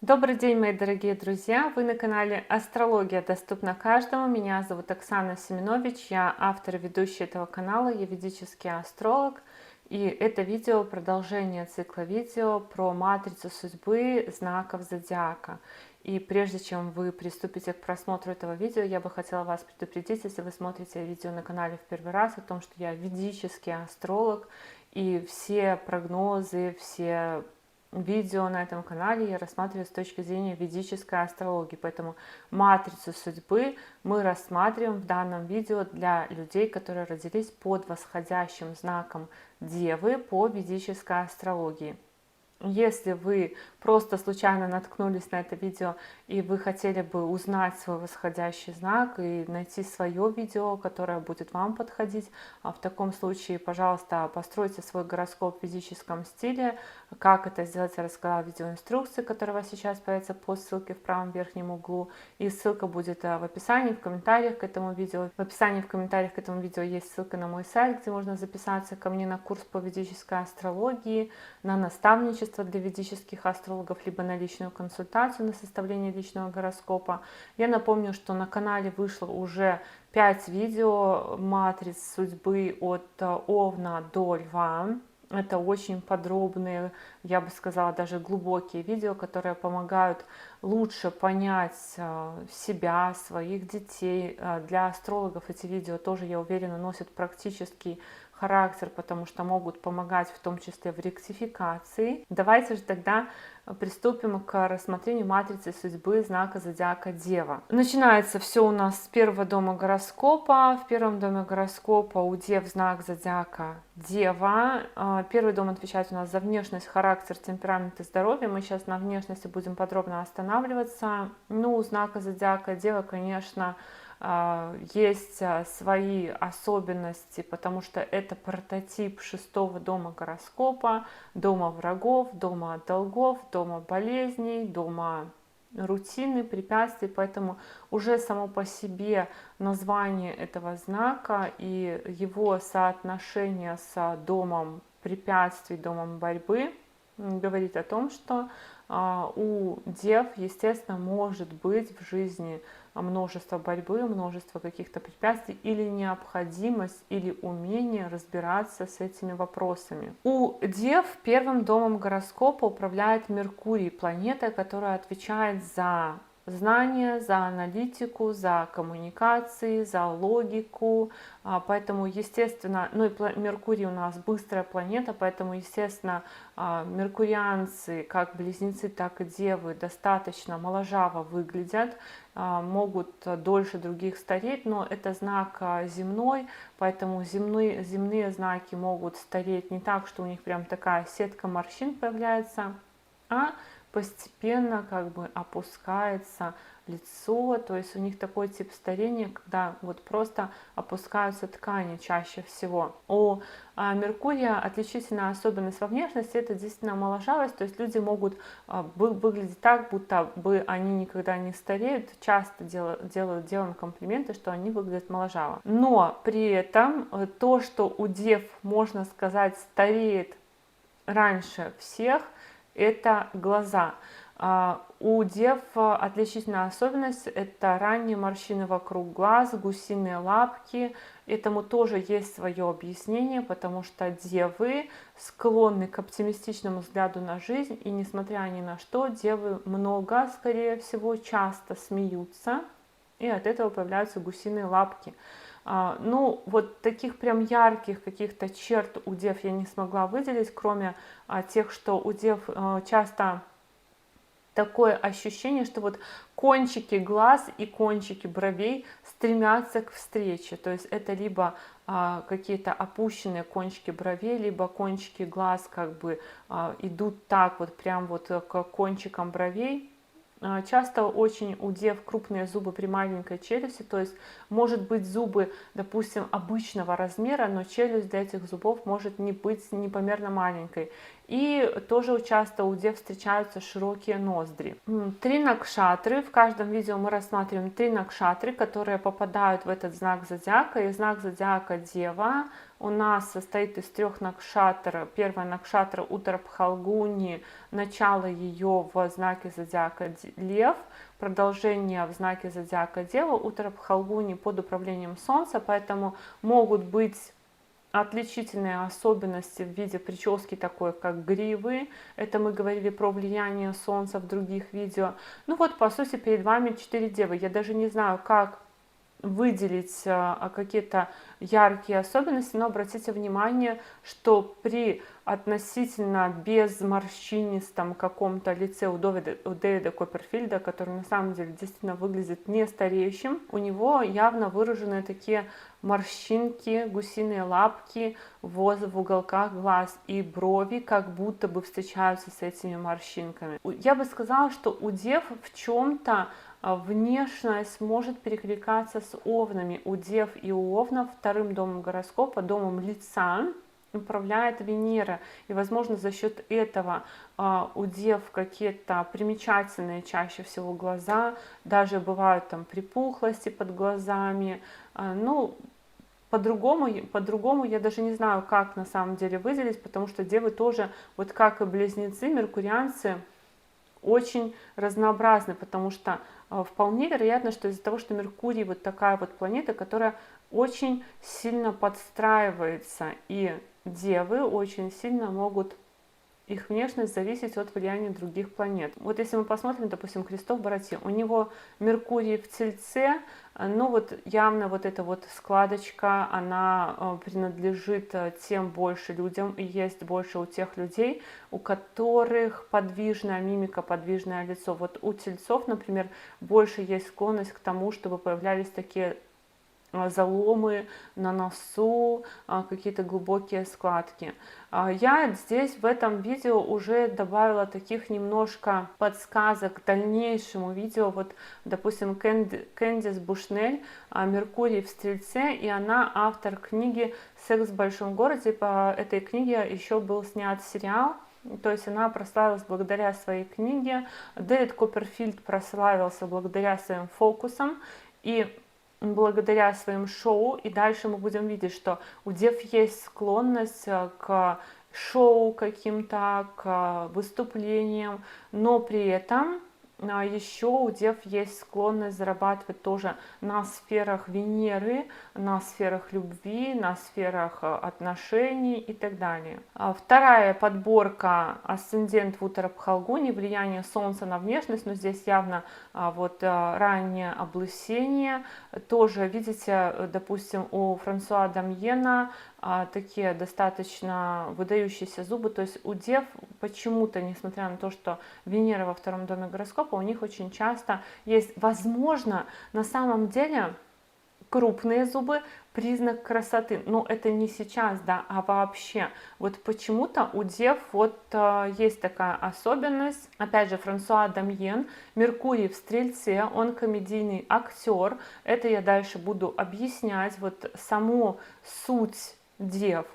Добрый день, мои дорогие друзья! Вы на канале Астрология доступна каждому. Меня зовут Оксана Семенович, я автор и ведущая этого канала, я ведический астролог. И это видео продолжение цикла видео про матрицу судьбы знаков зодиака. И прежде чем вы приступите к просмотру этого видео, я бы хотела вас предупредить, если вы смотрите видео на канале в первый раз, о том, что я ведический астролог, и все прогнозы, все видео на этом канале я рассматриваю с точки зрения ведической астрологии, поэтому матрицу судьбы мы рассматриваем в данном видео для людей, которые родились под восходящим знаком Девы по ведической астрологии. Если вы просто случайно наткнулись на это видео и вы хотели бы узнать свой восходящий знак и найти свое видео, которое будет вам подходить, в таком случае, пожалуйста, постройте свой гороскоп в физическом стиле. Как это сделать, я рассказала в видеоинструкции, которая у вас сейчас появится по ссылке в правом верхнем углу. И ссылка будет в описании, в комментариях к этому видео. В описании, в комментариях к этому видео есть ссылка на мой сайт, где можно записаться ко мне на курс по ведической астрологии, на наставничество для ведических астрологов, либо на личную консультацию на составление личного гороскопа. Я напомню, что на канале вышло уже 5 видео матриц судьбы от Овна до Льва. Это очень подробные, я бы сказала, даже глубокие видео, которые помогают лучше понять себя, своих детей. Для астрологов эти видео тоже, я уверена, носят практический характер, потому что могут помогать в том числе в ректификации. Давайте же тогда приступим к рассмотрению матрицы судьбы знака зодиака Дева. Начинается все у нас с первого дома гороскопа. В первом доме гороскопа у Дев знак зодиака Дева. Первый дом отвечает у нас за внешность, характер, темперамент и здоровье. Мы сейчас на внешности будем подробно останавливаться. Ну, у знака зодиака Дева, конечно, есть свои особенности, потому что это прототип шестого дома гороскопа, дома врагов, дома долгов, дома болезней, дома рутины, препятствий, поэтому уже само по себе название этого знака и его соотношение с домом препятствий, домом борьбы говорит о том, что у Дев, естественно, может быть в жизни множество борьбы, множество каких-то препятствий или необходимость, или умение разбираться с этими вопросами. У Дев первым домом гороскопа управляет Меркурий, планета, которая отвечает за знания, за аналитику, за коммуникации, за логику, поэтому, естественно, ну и Меркурий у нас быстрая планета, поэтому, естественно, меркурианцы, как близнецы, так и девы, достаточно моложаво выглядят, могут дольше других стареть, но это знак земной, поэтому земные знаки могут стареть не так, что у них прям такая сетка морщин появляется, а постепенно как бы опускается лицо, то есть у них такой тип старения, когда вот просто опускаются ткани чаще всего. У Меркурия отличительная особенность во внешности — это действительно моложавость, то есть люди могут выглядеть так, будто бы они никогда не стареют, часто делаем комплименты, что они выглядят моложаво. Но при этом то, что у Дев, можно сказать, стареет раньше всех, это глаза. У Дев отличительная особенность — это ранние морщины вокруг глаз, гусиные лапки. Этому тоже есть свое объяснение, потому что девы склонны к оптимистичному взгляду на жизнь, и несмотря ни на что, девы много, скорее всего, часто смеются, и от этого появляются гусиные лапки. Ну, вот таких прям ярких каких-то черт у Дев я не смогла выделить, кроме тех, что у Дев часто такое ощущение, что вот кончики глаз и кончики бровей стремятся к встрече. То есть это либо какие-то опущенные кончики бровей, либо кончики глаз как бы идут так вот прям вот к кончикам бровей. Часто очень у Дев крупные зубы при маленькой челюсти, то есть может быть зубы, допустим, обычного размера, но челюсть для этих зубов может не быть непомерно маленькой. И тоже часто у Дев встречаются широкие ноздри. 3 накшатры, в каждом видео мы рассматриваем 3 накшатры, которые попадают в этот знак зодиака, и знак зодиака Дева у нас состоит из 3 накшатр. Первая накшатра Уттара-Пхалгуни, начало ее в знаке зодиака Лев, продолжение в знаке зодиака Дева. Уттара-Пхалгуни под управлением Солнца, поэтому могут быть отличительные особенности в виде прически, такой как гривы. Это мы говорили про влияние Солнца в других видео. Ну вот, по сути, перед вами 4 девы. Я даже не знаю, как выделить какие-то яркие особенности, но обратите внимание, что при относительно безморщинистом каком-то лице у Дэвида Копперфильда, который на самом деле действительно выглядит не стареющим, у него явно выражены такие морщинки, гусиные лапки в уголках глаз, и брови как будто бы встречаются с этими морщинками. Я бы сказала, что у дев в чем-то внешность может перекликаться с овнами. У дев и у овнов вторым домом гороскопа, домом лица, управляет Венера. И, возможно, за счет этого у дев какие-то примечательные чаще всего глаза, даже бывают там припухлости под глазами. Ну, по-другому я даже не знаю, как на самом деле выделить, потому что девы тоже, вот как и близнецы, меркурианцы, очень разнообразны, потому что вполне вероятно, что из-за того, что Меркурий вот такая вот планета, которая очень сильно подстраивается, и девы очень сильно могут, их внешность зависеть от влияния других планет. Вот если мы посмотрим, допустим, Христов Барати, у него Меркурий в Тельце, ну вот явно вот эта вот складочка, она принадлежит тем больше людям, и есть больше у тех людей, у которых подвижная мимика, подвижное лицо. Вот у тельцов, например, больше есть склонность к тому, чтобы появлялись такие заломы на носу, какие-то глубокие складки. Я здесь в этом видео уже добавила таких немножко подсказок к дальнейшему видео. Вот, допустим, Кэндис Бушнель, Меркурий в Стрельце, и она автор книги «Секс в большом городе». По этой книге еще был снят сериал. То есть она прославилась благодаря своей книге. Дэвид Копперфильд прославился благодаря своим фокусам и благодаря своим шоу. И дальше мы будем видеть, что у дев есть склонность к шоу каким-то, к выступлениям, но при этом еще у дев есть склонность зарабатывать тоже на сферах Венеры, на сферах любви, на сферах отношений и так далее. Вторая подборка асцендент в Уттара-Пхалгуни, влияние Солнца на внешность, но здесь явно вот раннее облысение. Тоже, видите, допустим, у Франсуа Дамьена такие достаточно выдающиеся зубы. То есть у дев почему-то, несмотря на то, что Венера во втором доме гороскопа, у них очень часто есть, возможно, на самом деле крупные зубы признак красоты, но это не сейчас, да, а вообще. Вот почему-то у дев вот есть такая особенность. Опять же, Франсуа Дамьен, Меркурий в Стрельце, он комедийный актер. Это я дальше буду объяснять, вот саму суть дев.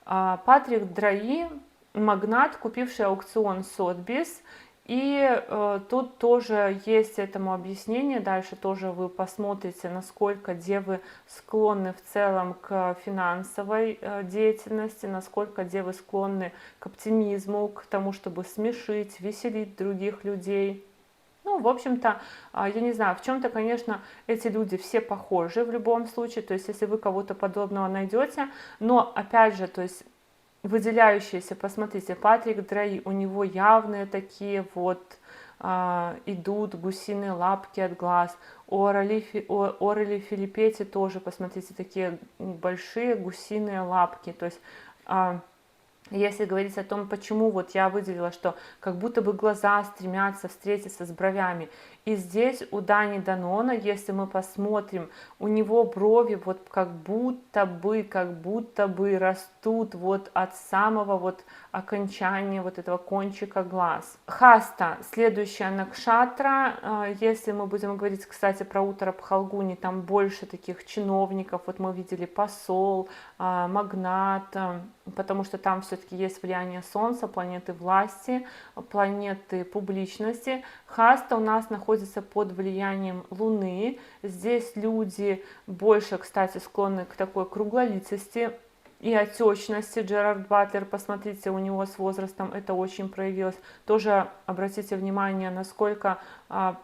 Патрик Драи, магнат, купивший аукцион Сотбис. И тут тоже есть этому объяснение. Дальше тоже вы посмотрите, насколько девы склонны в целом к финансовой деятельности, насколько девы склонны к оптимизму, к тому, чтобы смешить, веселить других людей. Ну, в общем-то, я не знаю, в чем-то, конечно, эти люди все похожи в любом случае, то есть если вы кого-то подобного найдете, но, опять же, то есть выделяющиеся, посмотрите, Патрик Драи, у него явные такие вот идут гусиные лапки от глаз, у Орели Филиппети тоже, посмотрите, такие большие гусиные лапки, то есть если говорить о том, почему вот я выделила, что как будто бы глаза стремятся встретиться с бровями. И здесь у Дани Данона, если мы посмотрим, у него брови вот как будто бы растут вот от самого вот окончания вот этого кончика глаз. Хаста, следующая накшатра. Если мы будем говорить, кстати, про Уттара-Пхалгуни, там больше таких чиновников. Вот мы видели посол, магнат, потому что там все-таки есть влияние Солнца, планеты власти, планеты публичности. Хаста у нас находится под влиянием Луны. Здесь люди больше, кстати, склонны к такой круглолицости. и отечности. Джерард Батлер, посмотрите, у него с возрастом это очень проявилось. Тоже обратите внимание, насколько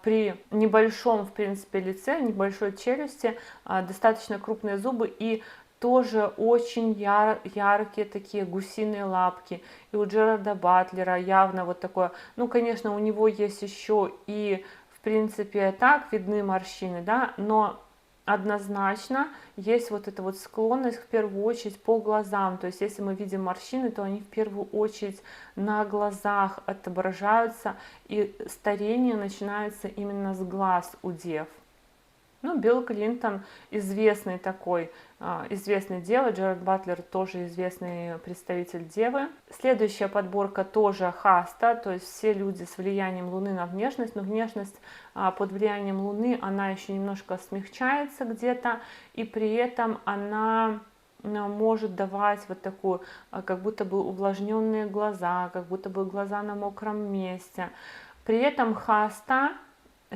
при небольшом, в принципе, лице, небольшой челюсти достаточно крупные зубы и тоже очень яркие такие гусиные лапки. И у Джерарда Батлера явно вот такое, ну, конечно, у него есть еще и, в принципе, так видны морщины, да, но однозначно есть вот эта вот склонность в первую очередь по глазам. То есть если мы видим морщины, то они в первую очередь на глазах отображаются, и старение начинается именно с глаз у дев. Ну, Билл Клинтон известный такой, известный дева, Джерард Батлер тоже известный представитель девы. Следующая подборка тоже хаста, то есть все люди с влиянием Луны на внешность, но внешность под влиянием Луны, она еще немножко смягчается где-то, и при этом она может давать вот такую, как будто бы увлажненные глаза, как будто бы глаза на мокром месте. При этом хаста,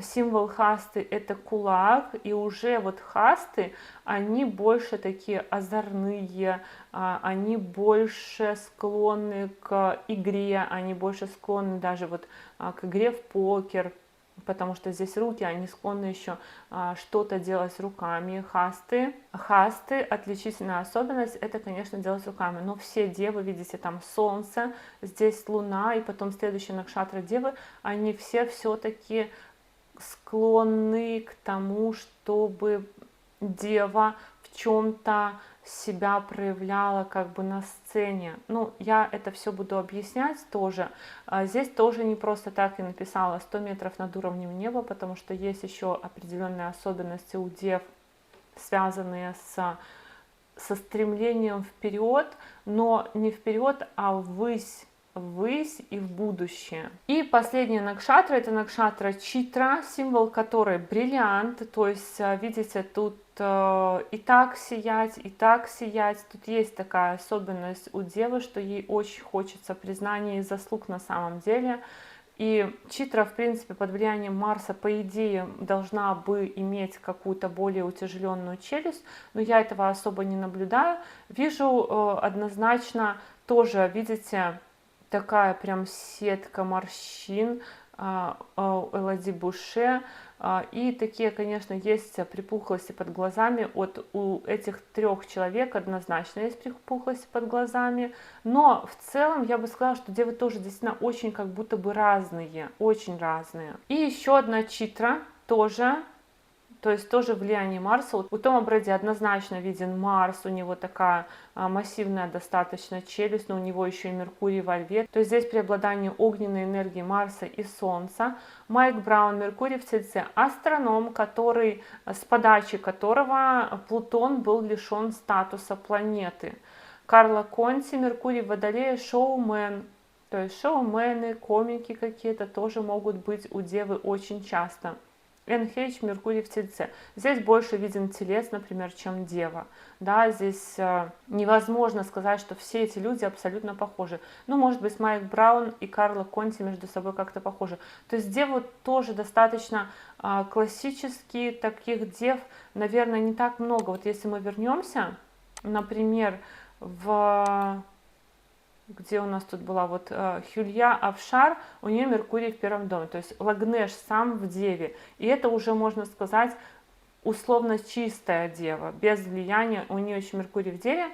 символ хасты это кулак, и уже вот хасты, они больше такие озорные, они больше склонны к игре, они больше склонны даже вот к игре в покер, потому что здесь руки, они склонны еще что-то делать руками. Хасты, отличительная особенность, это, конечно, делать руками, но все девы, видите, там солнце, здесь луна, и потом следующая накшатра девы, они все все-таки склонны к тому, чтобы дева в чем-то себя проявляла как бы на сцене. Ну, я это все буду объяснять тоже. Здесь тоже не просто так я написала 100 метров над уровнем неба, потому что есть еще определенные особенности у дев, связанные со стремлением вперед, но не вперед, а ввысь и в будущее. И последняя накшатра, это накшатра Читра, символ которой бриллиант, то есть, видите, тут и так сиять, тут есть такая особенность у девы, что ей очень хочется признания и заслуг на самом деле. И Читра, в принципе, под влиянием Марса, по идее, должна бы иметь какую-то более утяжеленную челюсть, но я этого особо не наблюдаю. Вижу однозначно тоже, видите, такая прям сетка морщин Элоди Буше. И такие, конечно, есть припухлости под глазами. У этих 3 человек однозначно есть припухлости под глазами. Но в целом я бы сказала, что девы тоже действительно очень как будто бы разные. Очень разные. И еще одна Читра тоже. То есть тоже влияние Марса. У Тома Брэди однозначно виден Марс, у него такая массивная достаточно челюсть, но у него еще и Меркурий во Льве. То есть здесь преобладание огненной энергии Марса и Солнца. Майк Браун, Меркурий в Тельце, астроном, с подачи которого Плутон был лишен статуса планеты. Карло Конти, Меркурий в Водолее, шоумен. То есть шоумены, комики какие-то тоже могут быть у девы очень часто. НХ, Меркурий в Тельце. Здесь больше виден Телец, например, чем Дева. Да, здесь невозможно сказать, что все эти люди абсолютно похожи. Ну, может быть, Майк Браун и Карло Конти между собой как-то похожи. То есть Деву тоже достаточно классические, таких дев, наверное, не так много. Вот если мы вернемся, например, где у нас тут была вот Хюлья Авшар, у нее Меркурий в 1 доме, то есть Лагнеш сам в Деве, и это уже можно сказать условно чистая дева, без влияния, у нее еще Меркурий в Деве,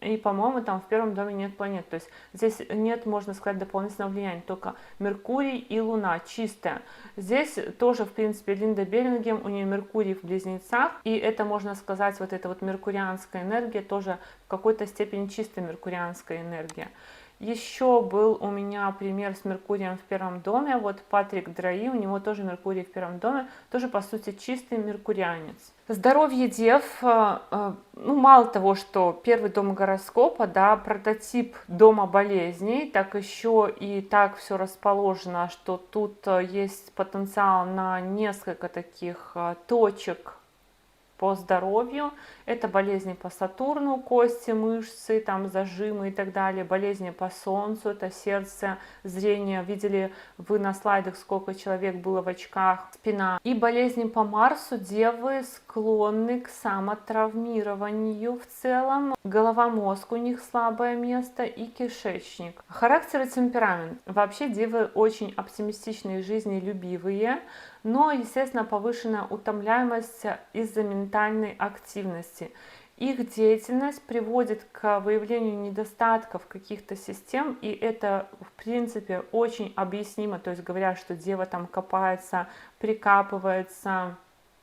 и, по-моему, там в 1 доме нет планет, то есть здесь нет, можно сказать, дополнительного влияния, только Меркурий и Луна, чистая. Здесь тоже, в принципе, Линда Беллингем, у нее Меркурий в Близнецах, и это, можно сказать, вот эта вот меркурианская энергия, тоже в какой-то степени чистая меркурианская энергия. Еще был у меня пример с Меркурием в 1 доме, вот Патрик Драи, у него тоже Меркурий в 1 доме, тоже, по сути, чистый меркурианец. Здоровье дев, ну, мало того, что 1 дом гороскопа, да, прототип дома болезней, так еще и так все расположено, что тут есть потенциал на несколько таких точек по здоровью. Это болезни по Сатурну, кости, мышцы, там зажимы и так далее. Болезни по Солнцу, это сердце, зрение. Видели вы на слайдах, сколько человек было в очках, спина. И болезни по Марсу. Девы склонны к самотравмированию в целом. Голова-мозг у них слабое место и кишечник. Характер и темперамент. Вообще девы очень оптимистичные, жизнелюбивые, но, естественно, повышенная утомляемость из-за ментальной активности. Их деятельность приводит к выявлению недостатков каких-то систем, и это, в принципе, очень объяснимо. То есть говорят, что дева там копается, прикапывается,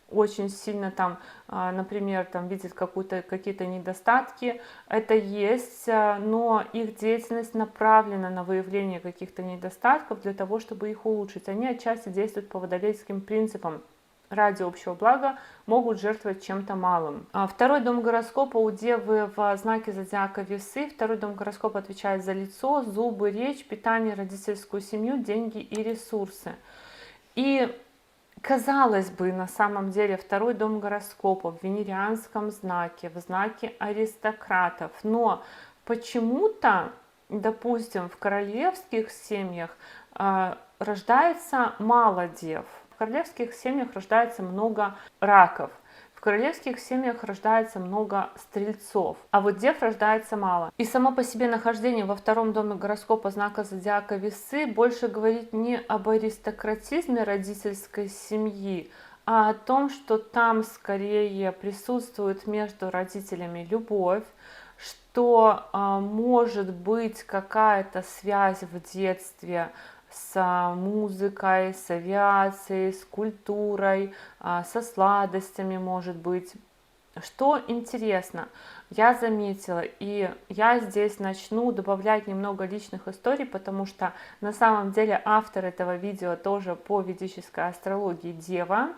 очень сильно там, например, там видит какие-то недостатки, это есть, но их деятельность направлена на выявление каких-то недостатков для того, чтобы их улучшить. Они отчасти действуют по водолейским принципам. Ради общего блага могут жертвовать чем-то малым. Второй дом гороскопа у Девы в знаке зодиака Весы. Второй дом гороскопа отвечает за лицо, зубы, речь, питание, родительскую семью, деньги и ресурсы. И казалось бы, на самом деле, второй дом гороскопа в венерианском знаке, в знаке аристократов. Но почему-то, допустим, в королевских семьях рождается мало дев. В королевских семьях рождается много раков. В королевских семьях рождается много стрельцов, а вот дев рождается мало. И само по себе нахождение во втором доме гороскопа знака зодиака Весы больше говорит не об аристократизме родительской семьи, а о том, что там скорее присутствует между родителями любовь, что может быть какая-то связь в детстве с музыкой, с авиацией, с культурой, со сладостями, может быть. Что интересно, я заметила, и я здесь начну добавлять немного личных историй, потому что на самом деле автор этого видео тоже по ведической астрологии Дева.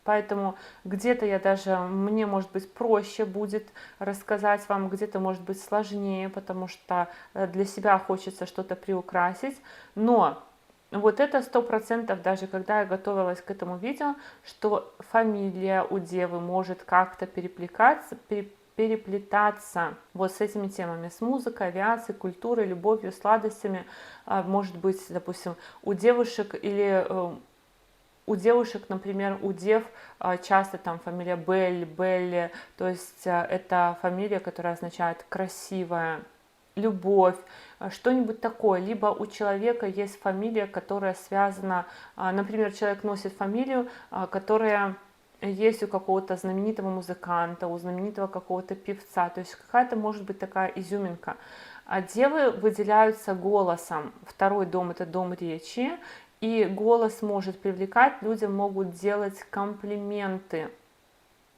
Поэтому где-то мне может быть проще будет рассказать вам, где-то может быть сложнее, потому что для себя хочется что-то приукрасить. Но вот это 100%, даже когда я готовилась к этому видео, что фамилия у Девы может как-то переплетаться вот с этими темами, с музыкой, авиацией, культурой, любовью, сладостями. Может быть, допустим, у девушек или... У девушек, например, у дев часто там фамилия Белль, Белли, то есть это фамилия, которая означает красивая, любовь, что-нибудь такое. Либо у человека есть фамилия, которая связана, например, человек носит фамилию, которая есть у какого-то знаменитого музыканта, у знаменитого какого-то певца, то есть какая-то может быть такая изюминка. А девы выделяются голосом. Второй дом — это дом речи, и голос может привлекать, людям могут делать комплименты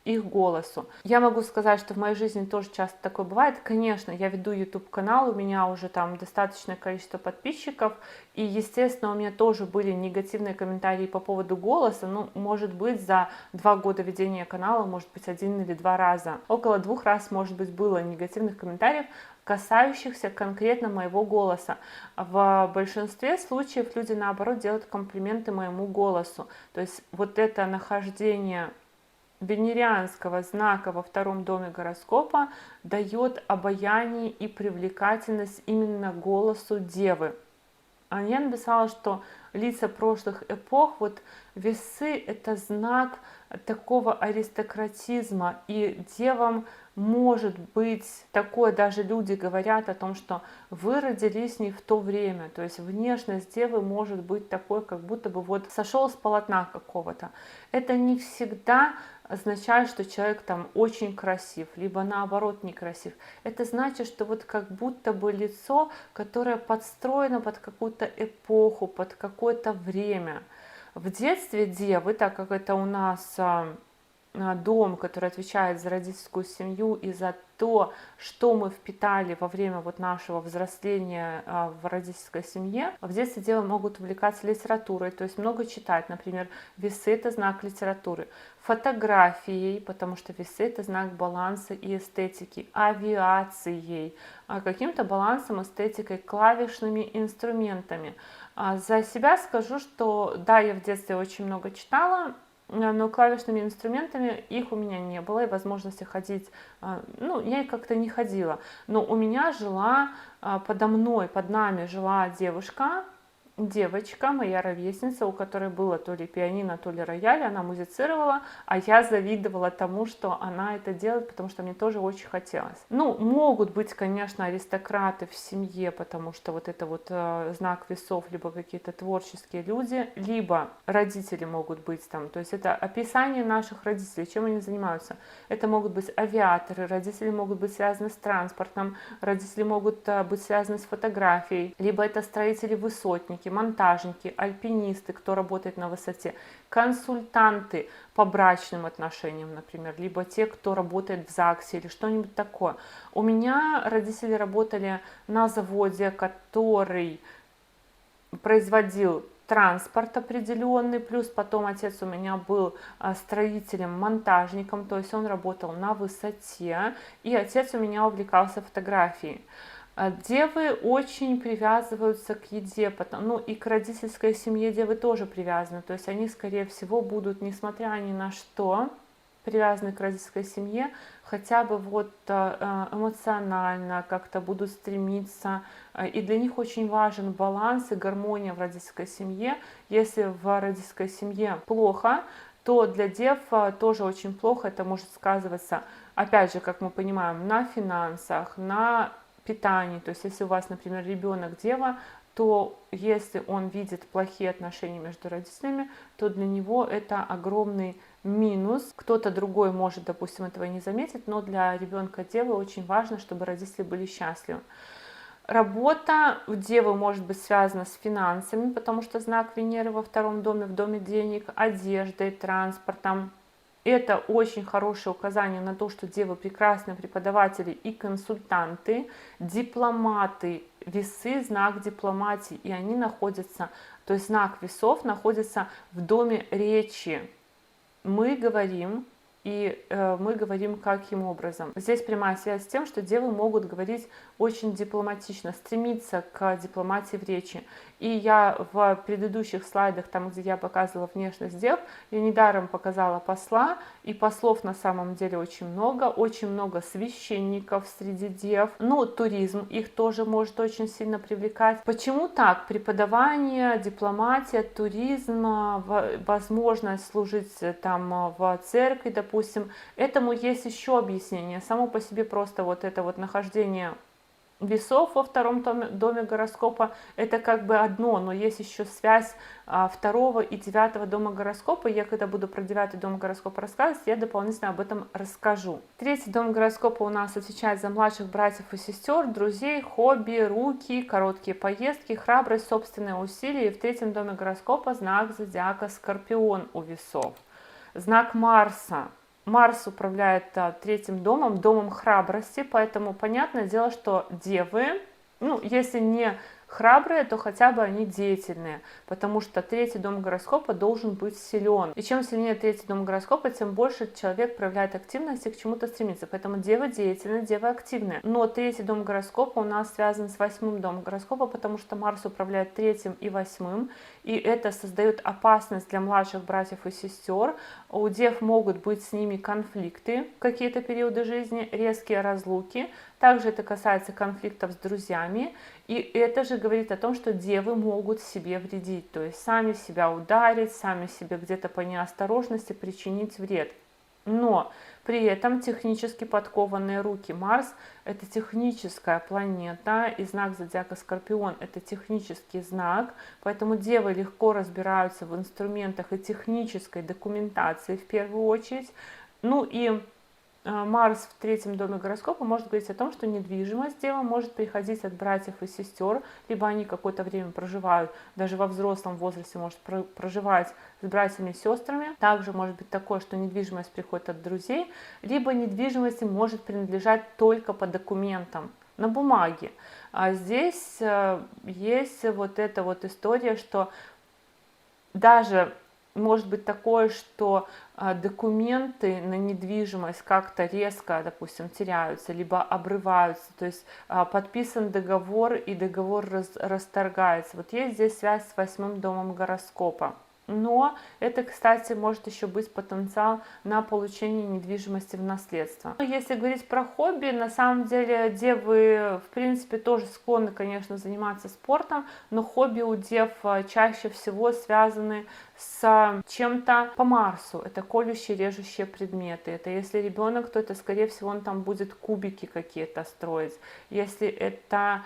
их голосу. Я могу сказать, что в моей жизни тоже часто такое бывает. Конечно, я веду YouTube канал, у меня уже там достаточное количество подписчиков, и, естественно, у меня тоже были негативные комментарии по поводу голоса. Ну, может быть, за 2 года ведения канала, может быть, 1 или 2 раза. Около 2 раз, может быть, было негативных комментариев, касающихся конкретно моего голоса. В большинстве случаев люди, наоборот, делают комплименты моему голосу. То есть вот это нахождение венерианского знака во втором доме гороскопа дает обаяние и привлекательность именно голосу Девы. А я написала, что лица прошлых эпох, вот Весы — это знак такого аристократизма, и девам может быть такое, даже люди говорят о том, что вы родились не в то время, то есть внешность девы может быть такой, как будто бы вот сошел с полотна какого-то. Это не всегда означает, что человек там очень красив, либо наоборот некрасив. Это значит, что вот как будто бы лицо, которое подстроено под какую-то эпоху, под какое-то время. В детстве девы, так как это у нас дом, который отвечает за родительскую семью и за то, что мы впитали во время вот нашего взросления в родительской семье, в детстве девы могут увлекаться литературой, то есть много читать. Например, Весы — это знак литературы, фотографией, потому что Весы — это знак баланса и эстетики, авиацией, каким-то балансом, эстетикой, клавишными инструментами. За себя скажу, что да, я в детстве очень много читала, но клавишными инструментами их у меня не было, и возможности ходить, ну, я как-то не ходила. Но у меня жила подо мной, под нами жила девочка, моя ровесница, у которой было то ли пианино, то ли рояль, она музицировала, а я завидовала тому, что она это делает, потому что мне тоже очень хотелось. Ну, могут быть, конечно, аристократы в семье, потому что вот это вот знак весов, либо какие-то творческие люди, либо родители могут быть там, то есть это описание наших родителей, чем они занимаются. Это могут быть авиаторы, родители могут быть связаны с транспортом, родители могут быть связаны с фотографией, либо это строители-высотники, монтажники, альпинисты, кто работает на высоте, консультанты по брачным отношениям, например, либо те, кто работает в ЗАГСе или что-нибудь такое. У меня родители работали на заводе, который производил транспорт определенный, плюс потом отец у меня был строителем, монтажником, то есть он работал на высоте, и отец у меня увлекался фотографией. Девы очень привязываются к еде, ну и к родительской семье девы тоже привязаны, то есть они, скорее всего, будут, несмотря ни на что, привязаны к родительской семье, хотя бы вот эмоционально как-то будут стремиться, и для них очень важен баланс и гармония в родительской семье. Если в родительской семье плохо, то для дев тоже очень плохо, это может сказываться, опять же, как мы понимаем, на финансах, на питании, то есть если у вас, например, ребенок дева, то если он видит плохие отношения между родителями, то для него это огромный минус. Кто-то другой может, допустим, этого не заметить, но для ребенка девы очень важно, чтобы родители были счастливы. Работа в девы может быть связана с финансами, потому что знак Венеры во втором доме, в доме денег, одеждой, транспортом. Это очень хорошее указание на то, что девы прекрасные преподаватели и консультанты, дипломаты, весы, знак дипломатии, и они находятся, то есть знак весов находится в доме речи. Мы говорим каким образом. Здесь прямая связь с тем, что девы могут говорить очень дипломатично, стремиться к дипломатии в речи. И я в предыдущих слайдах, там, где я показывала внешность дев, я недаром показала посла, и послов на самом деле очень много священников среди дев. Ну, туризм их тоже может очень сильно привлекать. Почему так? Преподавание, дипломатия, туризм, возможность служить там в церкви, допустим. Этому есть еще объяснение. Само по себе просто вот это вот нахождение весов во втором доме гороскопа это как бы одно, но есть еще связь второго и девятого дома гороскопа. Я когда буду про девятый дом гороскопа рассказывать, я дополнительно об этом расскажу. Третий дом гороскопа у нас отвечает за младших братьев и сестер, друзей, хобби, руки, короткие поездки, храбрость, собственные усилия. И в третьем доме гороскопа знак зодиака Скорпион у весов. Знак Марса. Марс управляет третьим домом храбрости, поэтому понятное дело, что девы, ну, если не храбрые, то хотя бы они деятельные, потому что третий дом гороскопа должен быть силен. И чем сильнее третий дом гороскопа, тем больше человек проявляет активность и к чему-то стремится. Поэтому девы деятельные, девы активные. Но третий дом гороскопа у нас связан с восьмым домом гороскопа, потому что Марс управляет третьим и восьмым, и это создает опасность для младших братьев и сестер. У дев могут быть с ними конфликты в какие-то периоды жизни, резкие разлуки. Также это касается конфликтов с друзьями. И это же говорит о том, что девы могут себе вредить, то есть сами себя ударить, сами себе где-то по неосторожности причинить вред. Но при этом технически подкованные руки. Марс – это техническая планета, и знак зодиака Скорпион – это технический знак, поэтому девы легко разбираются в инструментах и технической документации в первую очередь. Ну и Марс в третьем доме гороскопа может говорить о том, что недвижимость дева может приходить от братьев и сестер, либо они какое-то время проживают, даже во взрослом возрасте может проживать с братьями и сестрами. Также может быть такое, что недвижимость приходит от друзей, либо недвижимость может принадлежать только по документам, на бумаге. А здесь есть вот эта вот история, что даже может быть такое, что документы на недвижимость как-то резко, допустим, теряются, либо обрываются, то есть подписан договор и договор расторгается. Вот есть здесь связь с восьмым домом гороскопа. но это, кстати, может еще быть потенциал на получение недвижимости в наследство. Но если говорить про хобби, на самом деле девы, в принципе, тоже склонны, конечно, заниматься спортом, но хобби у дев чаще всего связаны с чем-то по Марсу. Это колющие, режущие предметы. Это если ребенок, то это, скорее всего, он там будет кубики какие-то строить. Если это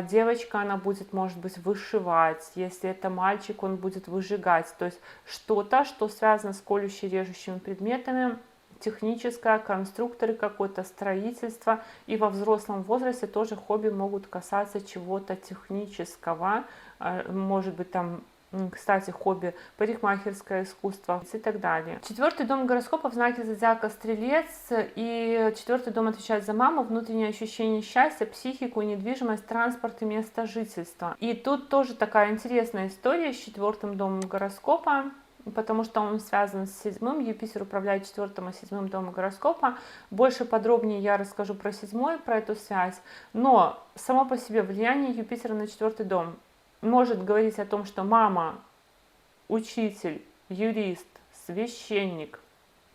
девочка, она будет, может быть, вышивать. Если это мальчик, он будет выжигать. То есть что-то, что связано с колющими, режущими предметами, техническое, конструкторы какое-то, строительство. И во взрослом возрасте тоже хобби могут касаться чего-то технического. Может быть, там, кстати, хобби, парикмахерское искусство и так далее. Четвертый дом гороскопа в знаке зодиака Стрелец, и четвертый дом отвечает за маму, внутреннее ощущение счастья, психику, недвижимость, транспорт и место жительства. И тут тоже такая интересная история с четвертым домом гороскопа, потому что он связан с седьмым. Юпитер управляет четвертым и седьмым домом гороскопа. Больше подробнее я расскажу про седьмой, про эту связь. Но само по себе влияние Юпитера на четвертый дом может говорить о том, что мама, учитель, юрист, священник,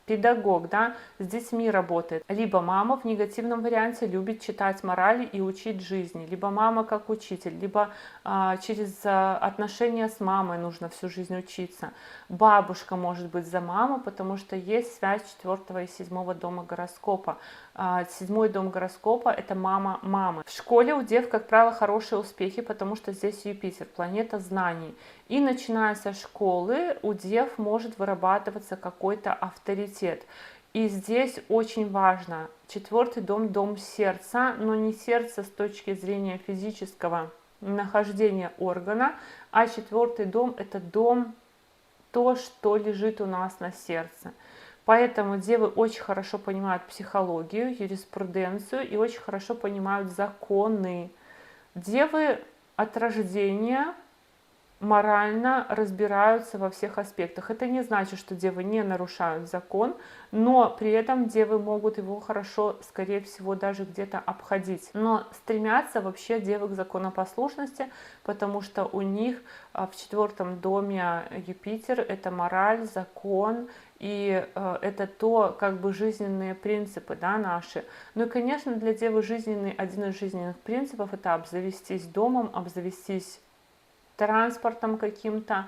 педагог, да, с детьми работает. Либо мама в негативном варианте любит читать морали и учить жизни. Либо мама как учитель, либо через отношения с мамой нужно всю жизнь учиться. Бабушка может быть за маму, потому что есть связь четвертого и седьмого дома гороскопа. Седьмой дом гороскопа — это мама мамы. В школе у дев, как правило, хорошие успехи, потому что здесь Юпитер, планета знаний. И начиная со школы у дев может вырабатываться какой-то авторитет. И здесь очень важно, четвертый дом — дом сердца, но не сердце с точки зрения физического нахождения органа, а четвертый дом — это дом, то, что лежит у нас на сердце. Поэтому девы очень хорошо понимают психологию, юриспруденцию и очень хорошо понимают законы. Девы от рождения морально разбираются во всех аспектах. Это не значит, что девы не нарушают закон, но при этом девы могут его хорошо, скорее всего, даже где-то обходить. Но стремятся вообще девы к законопослушности, потому что у них в четвертом доме Юпитер — это мораль, закон, и это то, как бы, жизненные принципы, да, наши. Ну и, конечно, для девы один из жизненных принципов — это обзавестись домом, обзавестись транспортом каким-то,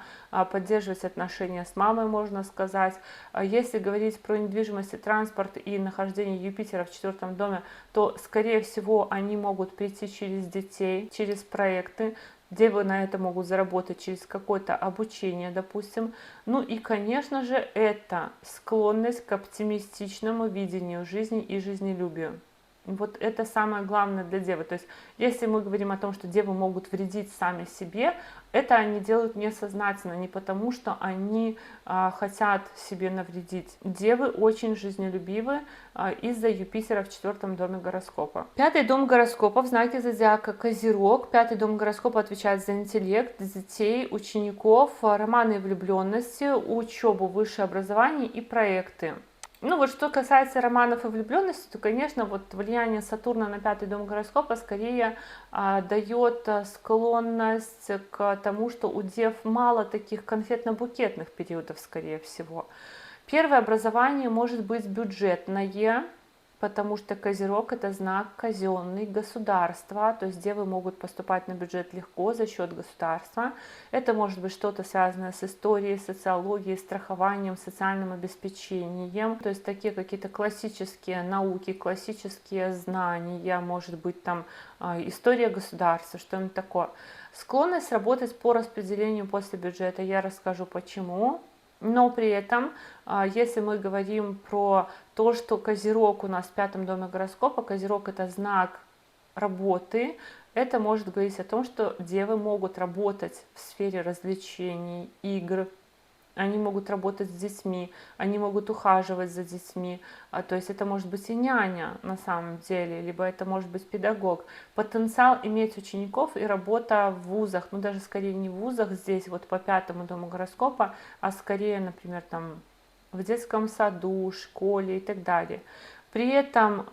поддерживать отношения с мамой, можно сказать. Если говорить про недвижимость и транспорт и нахождение Юпитера в четвертом доме, то, скорее всего, они могут прийти через детей, через проекты. Девы на это могут заработать через какое-то обучение, допустим. Ну и, конечно же, это склонность к оптимистичному видению жизни и жизнелюбию. Вот это самое главное для девы. То есть, если мы говорим о том, что девы могут вредить сами себе, это они делают несознательно, не потому что они хотят себе навредить. Девы очень жизнелюбивы из-за Юпитера в четвертом доме гороскопа. Пятый дом гороскопа в знаке зодиака Козерог. Пятый дом гороскопа отвечает за интеллект, детей, учеников, романы и влюбленности, учебу, высшее образование и проекты. Ну вот что касается романов и влюбленности, то, конечно, вот влияние Сатурна на пятый дом гороскопа скорее дает склонность к тому, что у дев мало таких конфетно-букетных периодов, скорее всего. Первое образование может быть бюджетное, потому что Козерог — это знак казенный, государства, то есть девы могут поступать на бюджет легко за счет государства. Это может быть что-то связанное с историей, социологией, страхованием, социальным обеспечением, то есть такие какие-то классические науки, классические знания, может быть там история государства, что-нибудь такое. Склонность работать по распределению после бюджета, я расскажу почему. Но при этом, если мы говорим про то, что Козерог у нас в пятом доме гороскопа, Козерог — это знак работы, это может говорить о том, что девы могут работать в сфере развлечений, игр, они могут работать с детьми, они могут ухаживать за детьми, то есть это может быть и няня на самом деле, либо это может быть педагог. Потенциал иметь учеников и работа в вузах, ну даже скорее не в вузах здесь, вот по пятому дому гороскопа, а скорее, например, там в детском саду, школе и так далее. При этом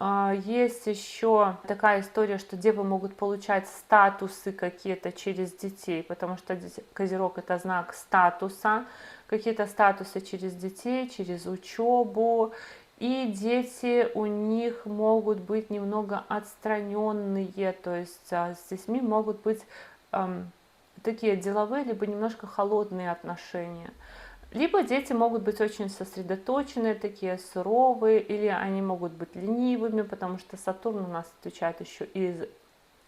есть еще такая история, что девы могут получать статусы какие-то через детей, потому что Козерог — это знак статуса. какие-то статусы через детей, через учебу. И дети у них могут быть немного отстраненные, то есть с детьми могут быть такие деловые, либо немножко холодные отношения. Либо дети могут быть очень сосредоточенные, такие суровые, или они могут быть ленивыми, потому что Сатурн у нас отвечает еще и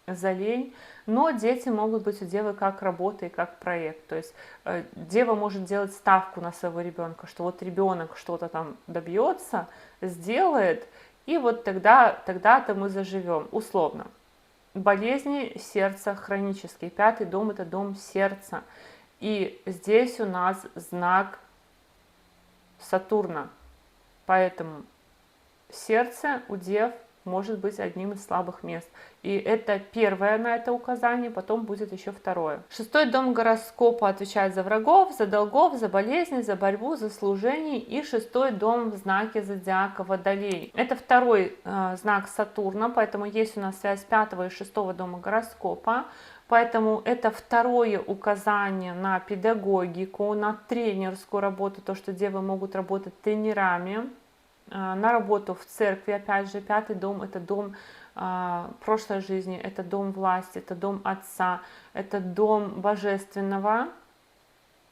за лень. Но дети могут быть у девы как работа и как проект. То есть дева может делать ставку на своего ребенка, что вот ребенок что-то там добьется, сделает, и вот тогда-то мы заживем, условно. Болезни сердца хронические. 5-й дом – это дом сердца. И здесь у нас знак Сатурна. Поэтому сердце у дев может быть одним из слабых мест. И это первое на это указание, потом будет еще второе. 6-й дом гороскопа отвечает за врагов, за долгов, за болезни, за борьбу, за служение. И 6-й дом в знаке зодиака Водолей. Это второй знак Сатурна, поэтому есть у нас связь 5-го и 6-го дома гороскопа. Поэтому это второе указание на педагогику, на тренерскую работу, то, что девы могут работать тренерами, на работу в церкви. Опять же, 5-й дом – это дом прошлой жизни, это дом власти, это дом отца, это дом божественного,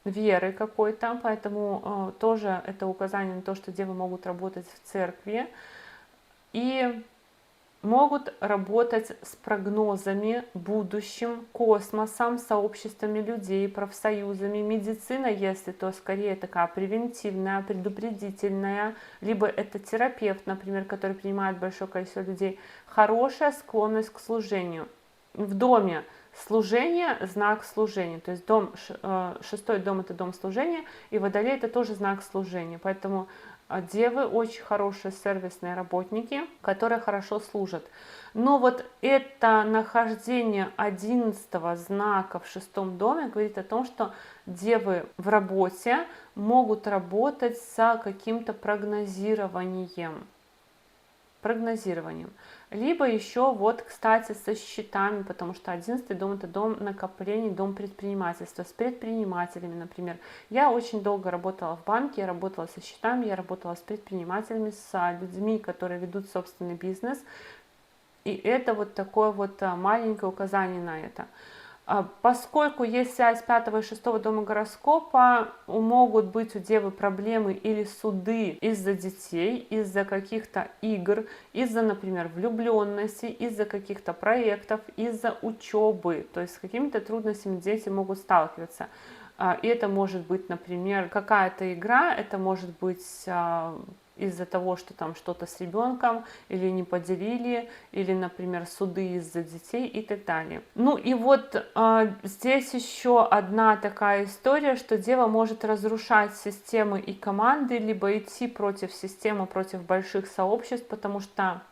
веры какой-то, поэтому тоже это указание на то, что девы могут работать в церкви и могут работать с прогнозами, будущим, космосом, сообществами людей, профсоюзами. Медицина, если то скорее такая превентивная, предупредительная, либо это терапевт, например, который принимает большое количество людей. Хорошая склонность к служению. В доме служение – знак служения, то есть дом, 6-й дом – это дом служения, и Водолей – это тоже знак служения, поэтому девы очень хорошие сервисные работники, которые хорошо служат. Но вот это нахождение 11-го знака в 6-м доме говорит о том, что девы в работе могут работать с каким-то прогнозированием. Либо еще вот, кстати, со счетами, потому что 11-й дом – это дом накоплений, дом предпринимательства, с предпринимателями, например. Я очень долго работала в банке, я работала со счетами, я работала с предпринимателями, с людьми, которые ведут собственный бизнес. И это вот такое вот маленькое указание на это. Поскольку есть связь 5-го и 6-го дома гороскопа, могут быть у девы проблемы или суды из-за детей, из-за каких-то игр, из-за, например, влюбленности, из-за каких-то проектов, из-за учебы. То есть с какими-то трудностями дети могут сталкиваться. И это может быть, например, какая-то игра, это может быть из-за того, что там что-то с ребенком, или не поделили, или, например, суды из-за детей и так далее. Ну и вот здесь еще одна такая история, что дева может разрушать системы и команды, либо идти против системы, против больших сообществ, потому что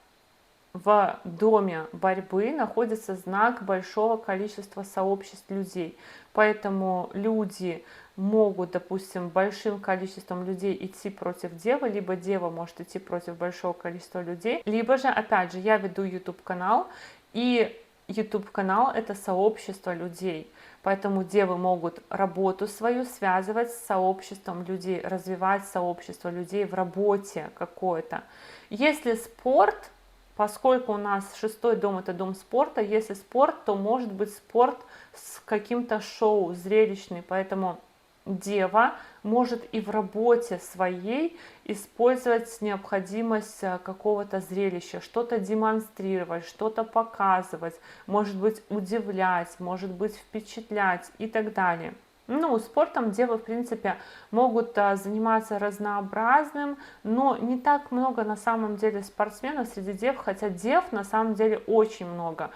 в доме борьбы находится знак большого количества сообществ людей. Поэтому люди могут, допустим, большим количеством людей идти против девы, либо дева может идти против большого количества людей, либо же, опять же, я веду YouTube-канал, и YouTube-канал – это сообщество людей. Поэтому девы могут работу свою связывать с сообществом людей, развивать сообщество людей в работе какое-то. Если спорт, поскольку у нас 6-й дом – это дом спорта, если спорт, то может быть спорт с каким-то шоу, зрелищный, поэтому дева может и в работе своей использовать необходимость какого-то зрелища, что-то демонстрировать, что-то показывать, может быть удивлять, может быть впечатлять и так далее. Ну, спортом девы, в принципе, могут заниматься разнообразным, но не так много на самом деле спортсменов среди дев, хотя дев на самом деле очень много.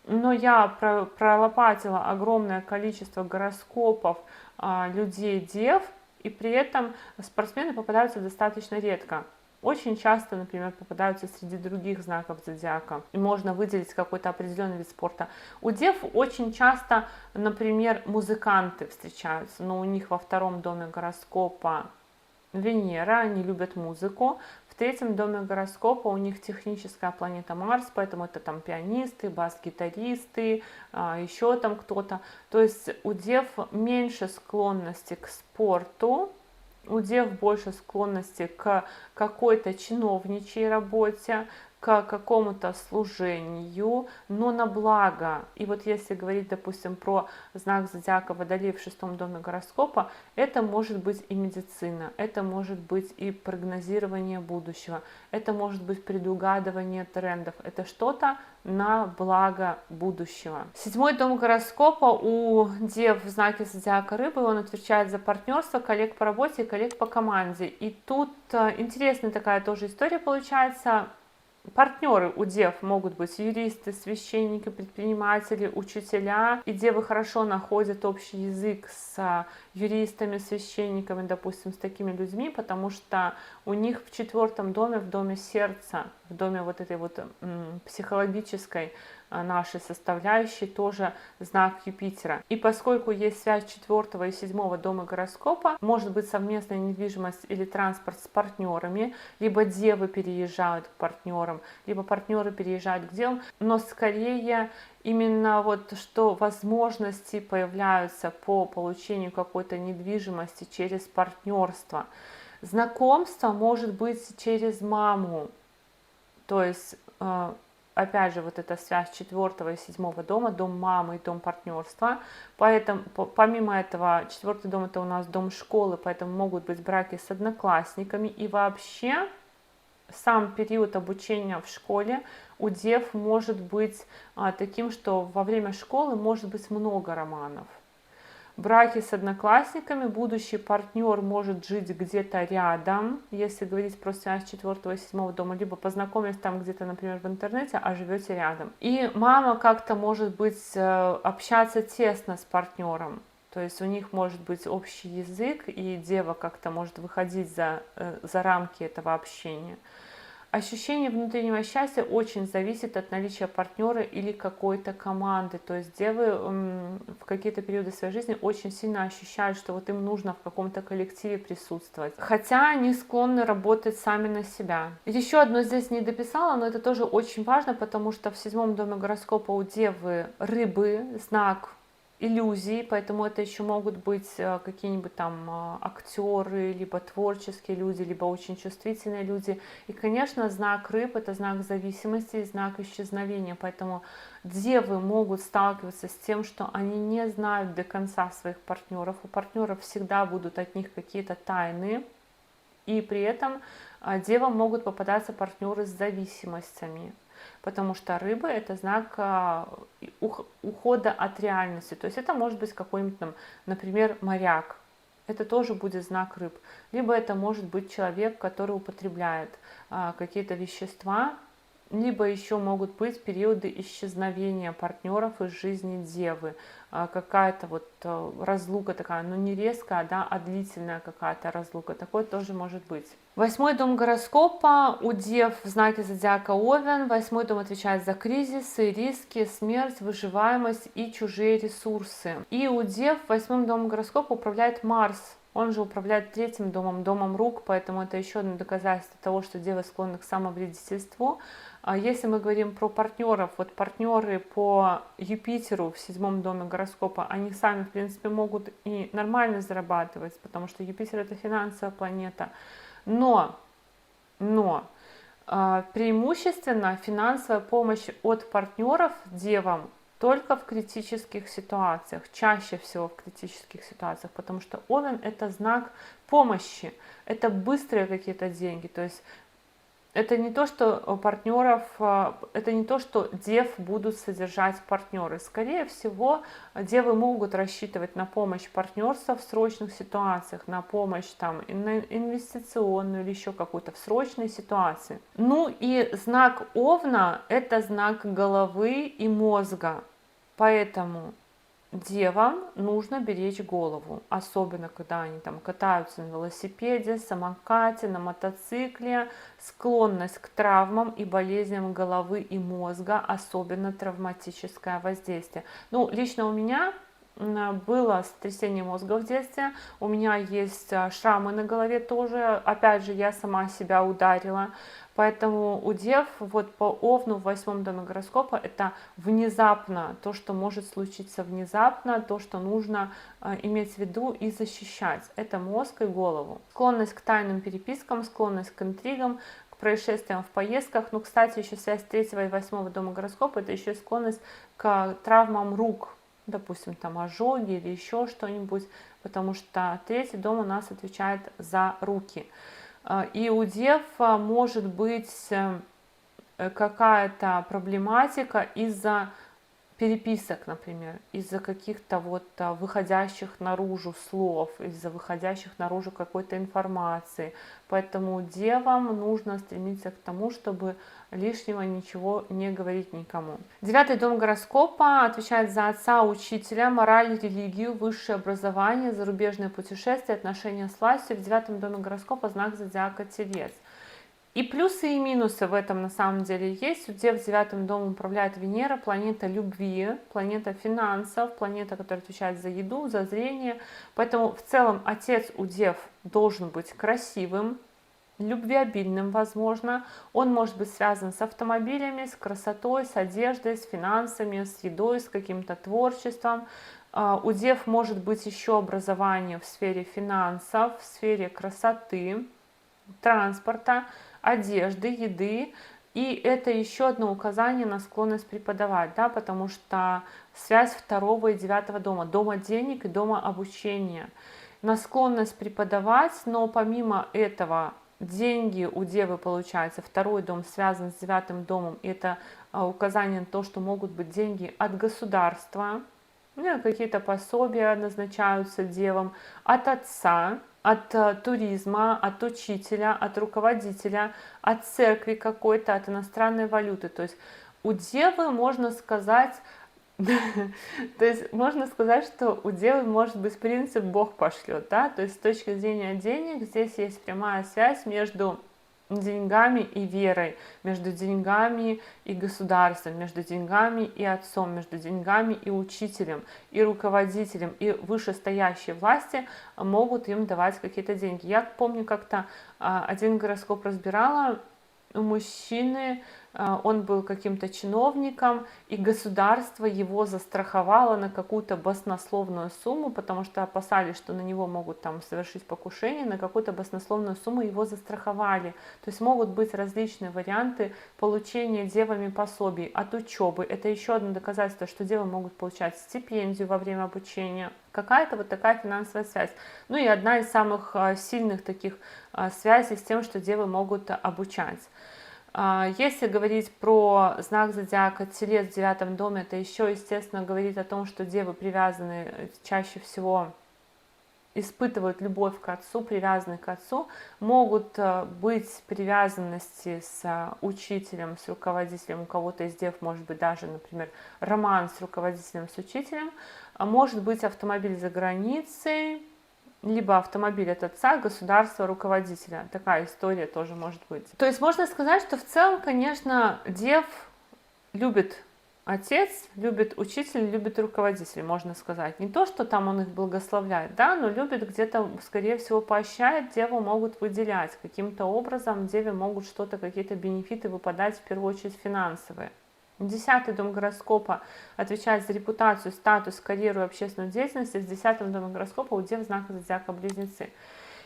Но я пролопатила огромное количество гороскопов людей дев, и при этом спортсмены попадаются достаточно редко. Очень часто, например, попадаются среди других знаков зодиака, и можно выделить какой-то определенный вид спорта. У дев очень часто, например, музыканты встречаются, но у них во 2-м доме гороскопа Венера, они любят музыку. В 3-м доме гороскопа у них техническая планета Марс, поэтому это там пианисты, бас-гитаристы, еще там кто-то. То есть у дев меньше склонности к спорту, У дев больше склонности к какой-то чиновничьей работе, к какому-то служению, но на благо. И вот если говорить, допустим, про знак зодиака Водолей в 6 доме гороскопа, это может быть и медицина, это может быть и прогнозирование будущего, это может быть предугадывание трендов, это что-то на благо будущего. 7 дом гороскопа у дев в знаке зодиака Рыбы, он отвечает за партнерство, коллег по работе и коллег по команде. И тут интересная такая тоже история получается. Партнеры у дев могут быть юристы, священники, предприниматели, учителя. И девы хорошо находят общий язык с юристами, священниками, допустим, с такими людьми, потому что у них в 4 доме, в доме сердца, в доме вот этой вот психологической нашей составляющей, тоже знак Юпитера. И поскольку есть связь 4 и 7 дома гороскопа, может быть совместная недвижимость или транспорт с партнерами, либо девы переезжают к партнерам, либо партнеры переезжают к девам, но скорее именно вот что возможности появляются по получению какой-то недвижимости через партнерство. Знакомство может быть через маму, то есть опять же, вот эта связь 4 и 7 дома, дом мамы и дом партнерства. Поэтому, помимо этого, 4 дом это у нас дом школы, поэтому могут быть браки с одноклассниками. И вообще, сам период обучения в школе у дев может быть таким, что во время школы может быть много романов. Браки с одноклассниками, будущий партнер может жить где-то рядом, если говорить про связь 4 и 7 дома, либо познакомились там где-то, например, в интернете, а живете рядом. И мама как-то может быть общаться тесно с партнером, то есть у них может быть общий язык, и дева как-то может выходить за рамки этого общения. Ощущение внутреннего счастья очень зависит от наличия партнера или какой-то команды. То есть девы в какие-то периоды своей жизни очень сильно ощущают, что вот им нужно в каком-то коллективе присутствовать. Хотя они склонны работать сами на себя. Еще одно здесь не дописала, но это тоже очень важно, потому что в 7 доме гороскопа у девы Рыбы знак иллюзий, поэтому это еще могут быть какие-нибудь там актеры, либо творческие люди, либо очень чувствительные люди. И, конечно, знак рыб — это знак зависимости и знак исчезновения, поэтому девы могут сталкиваться с тем, что они не знают до конца своих партнеров, у партнеров всегда будут от них какие-то тайны, и при этом девам могут попадаться партнеры с зависимостями. Потому что рыбы — это знак ухода от реальности. То есть это может быть какой-нибудь, например, моряк. Это тоже будет знак рыб. Либо это может быть человек, который употребляет какие-то вещества. Либо еще могут быть периоды исчезновения партнеров из жизни девы. Какая-то вот разлука такая, ну не резкая, да, а длительная какая-то разлука. Такое тоже может быть. 8 дом гороскопа у дев в знаке зодиака Овен. 8 дом отвечает за кризисы, риски, смерть, выживаемость и чужие ресурсы. И у дев 8 дом гороскопа управляет Марс. Он же управляет 3 домом, домом рук, поэтому это еще одно доказательство того, что девы склонны к самовредительству. Если мы говорим про партнеров, вот партнеры по Юпитеру в 7 доме гороскопа, они сами, в принципе, могут и нормально зарабатывать, потому что Юпитер — это финансовая планета. Но преимущественно финансовая помощь от партнеров девам только в критических ситуациях, чаще всего в критических ситуациях, потому что Овен — это знак помощи, это быстрые какие-то деньги, то есть это не то, что партнеров, это не то, что дев будут содержать партнеры. Скорее всего, девы могут рассчитывать на помощь партнерства в срочных ситуациях, на помощь там инвестиционную или еще какую-то в срочной ситуации. Ну и знак Овна — это знак головы и мозга, поэтому девам нужно беречь голову, особенно когда они там катаются на велосипеде, самокате, на мотоцикле. Склонность к травмам и болезням головы и мозга, особенно травматическое воздействие. Ну, лично у меня было сотрясение мозга в детстве, у меня есть шрамы на голове тоже, опять же, я сама себя ударила, поэтому у дев вот по Овну в 8 доме гороскопа это внезапно, то, что может случиться внезапно, то, что нужно иметь в виду и защищать, это мозг и голову. Склонность к тайным перепискам, склонность к интригам, к происшествиям в поездках, ну, кстати, еще связь 3 и 8 дома гороскопа, это еще склонность к травмам рук, допустим, там ожоги или еще что-нибудь, потому что 3 дом у нас отвечает за руки. И у дев может быть какая-то проблематика из-за переписок, например, из-за каких-то вот выходящих наружу слов, из-за выходящих наружу какой-то информации. Поэтому девам нужно стремиться к тому, чтобы лишнего ничего не говорить никому. 9 дом гороскопа отвечает за отца, учителя, мораль, религию, высшее образование, зарубежные путешествия, отношения с властью. В 9 доме гороскопа знак зодиака Телец. И плюсы и минусы в этом на самом деле есть. У дев в 9 доме управляет Венера, планета любви, планета финансов, планета, которая отвечает за еду, за зрение. Поэтому в целом отец у дев должен быть красивым, любвеобильным, возможно. Он может быть связан с автомобилями, с красотой, с одеждой, с финансами, с едой, с каким-то творчеством. У дев может быть еще образование в сфере финансов, в сфере красоты, транспорта, одежды, еды. И это еще одно указание на склонность преподавать, да, потому что связь 2 и 9 дома, дома денег и дома обучения, на склонность преподавать, но помимо этого деньги у девы, получается, 2 дом связан с 9 домом, это указание на то, что могут быть деньги от государства, какие-то пособия назначаются девам, от отца, от туризма, от учителя, от руководителя, от церкви какой-то, от иностранной валюты. То есть у девы можно сказать, то есть можно сказать, что у девы может быть принцип Бог пошлет, да, то есть с точки зрения денег здесь есть прямая связь между деньгами и верой, между деньгами и государством, между деньгами и отцом, между деньгами и учителем, и руководителем, и вышестоящие власти могут им давать какие-то деньги. Я помню, как-то один гороскоп разбирала, у мужчины, он был каким-то чиновником, и государство его застраховало на какую-то баснословную сумму, потому что опасались, что на него могут там совершить покушение, на какую-то баснословную сумму его застраховали. То есть могут быть различные варианты получения девами пособий от учебы. Это еще одно доказательство, что девы могут получать стипендию во время обучения. Какая-то вот такая финансовая связь. Ну и одна из самых сильных таких связей с тем, что девы могут обучать. Если говорить про знак зодиака Телец в 9 доме, это еще, естественно, говорит о том, что девы привязаны чаще всего, испытывают любовь к отцу, привязаны к отцу, могут быть привязанности с учителем, с руководителем, у кого-то из дев может быть даже, например, роман с руководителем, с учителем, может быть автомобиль за границей, либо автомобиль от отца, государства, руководителя. Такая история тоже может быть. То есть можно сказать, что в целом, конечно, дев любит отец, любит учитель, любит руководитель, можно сказать. Не то, что там он их благословляет, да, но любит где-то, скорее всего, поощряет, деву могут выделять каким-то образом, деве могут что-то, какие-то бенефиты выпадать, в первую очередь финансовые. 10 дом гороскопа отвечает за репутацию, статус, карьеру и общественную деятельность. В 10 доме гороскопа у дев знак зодиака Близнецы.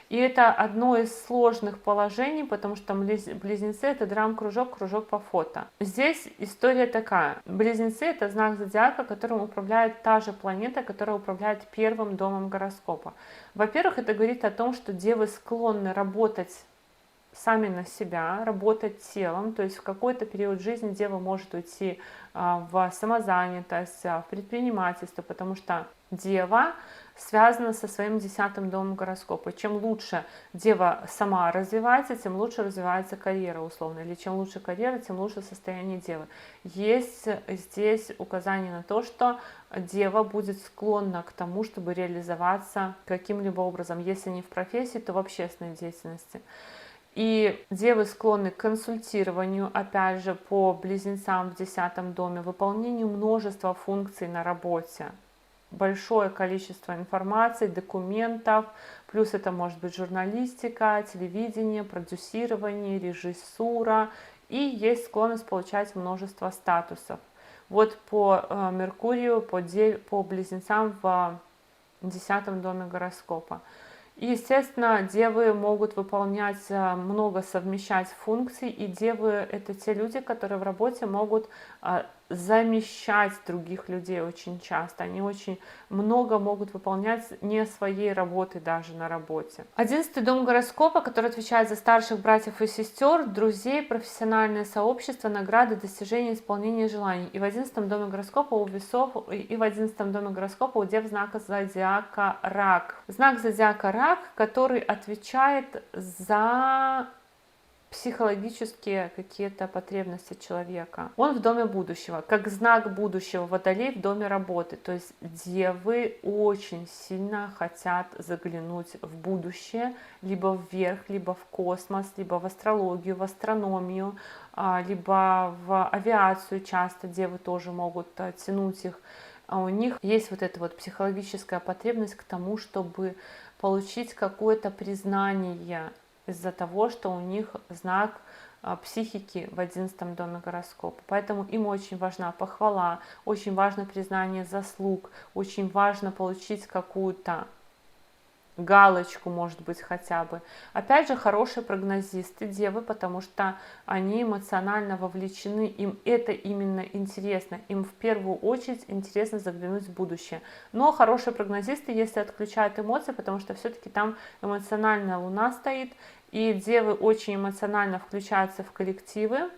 И это одно из сложных положений, потому что Близнецы это драм-кружок, кружок по фото. Здесь история такая. Близнецы это знак зодиака, которым управляет та же планета, которая управляет 1 домом гороскопа. Во-первых, это говорит о том, что девы склонны работать сами на себя, работать телом, то есть в какой-то период жизни дева может уйти в самозанятость, в предпринимательство, потому что дева связана со своим 10 домом гороскопа. Чем лучше дева сама развивается, тем лучше развивается карьера условно, или чем лучше карьера, тем лучше состояние девы. Есть здесь указание на то, что дева будет склонна к тому, чтобы реализоваться каким-либо образом, если не в профессии, то в общественной деятельности. И девы склонны к консультированию, опять же, по близнецам в 10 доме, выполнению множества функций на работе. большое количество информации, документов, плюс это может быть журналистика, телевидение, продюсирование, режиссура, и есть склонность получать множество статусов. Вот по Меркурию, по близнецам в 10 доме гороскопа. И, естественно, девы могут выполнять много, совмещать функций, и девы — это те люди, которые в работе могут замещать других людей очень часто. Они очень много могут выполнять не своей работы даже на работе. 11 дом гороскопа, который отвечает за старших братьев и сестер, друзей, профессиональное сообщество, награды, достижения, исполнение желаний. И в 11 доме гороскопа у весов, и в 11 доме гороскопа у дев знака зодиака Рак. Знак зодиака Рак, который отвечает за психологические какие-то потребности человека. Он в доме будущего, как знак будущего. Водолей в доме работы. То есть девы очень сильно хотят заглянуть в будущее, либо вверх, либо в космос, либо в астрологию, в астрономию, либо в авиацию. Часто девы тоже могут тянуть их. А у них есть вот эта вот психологическая потребность к тому, чтобы получить какое-то признание из-за того, что у них знак психики в 11 доме гороскопа. Поэтому им очень важна похвала, очень важно признание заслуг, очень важно получить какую-то галочку, может быть, хотя бы. Опять же, хорошие прогнозисты девы, потому что они эмоционально вовлечены, им это именно интересно, им в первую очередь интересно заглянуть в будущее. Но хорошие прогнозисты, если отключают эмоции, потому что все-таки там эмоциональная луна стоит, и девы очень эмоционально включаются в коллективы,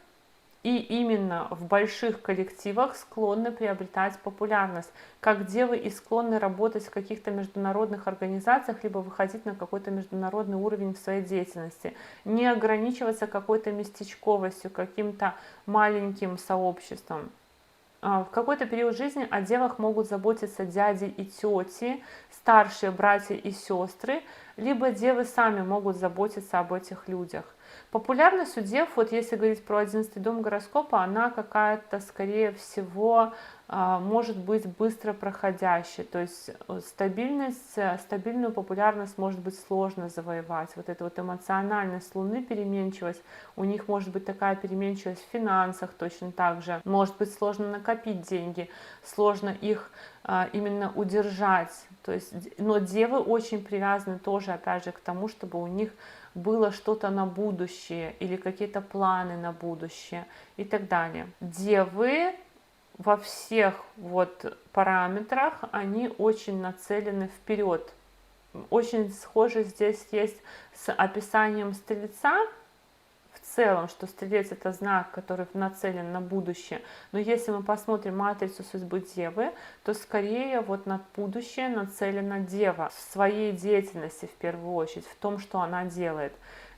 и именно в больших коллективах склонны приобретать популярность, как девы и склонны работать в каких-то международных организациях, либо выходить на какой-то международный уровень в своей деятельности, не ограничиваться какой-то местечковостью, каким-то маленьким сообществом. В какой-то период жизни о девах могут заботиться дяди и тети, старшие братья и сестры, либо девы сами могут заботиться об этих людях. Популярность у дев, вот если говорить про 11 дом гороскопа, она какая-то, скорее всего, может быть быстро проходящей. То есть стабильную популярность может быть сложно завоевать. Вот эта вот эмоциональность Луны, переменчивость, у них может быть такая переменчивость в финансах точно так же. Может быть сложно накопить деньги, сложно их именно удержать. То есть, но девы очень привязаны тоже, опять же, к тому, чтобы у них было что-то на будущее или какие-то планы на будущее и так далее. Девы во всех вот параметрах, они очень нацелены вперед. Очень схоже здесь есть с описанием Стрельца, в целом, что Стрелец — это знак, который нацелен на будущее. Но если мы посмотрим матрицу судьбы Девы, то скорее вот на будущее нацелена Дева в своей деятельности в первую очередь, в том, что она делает.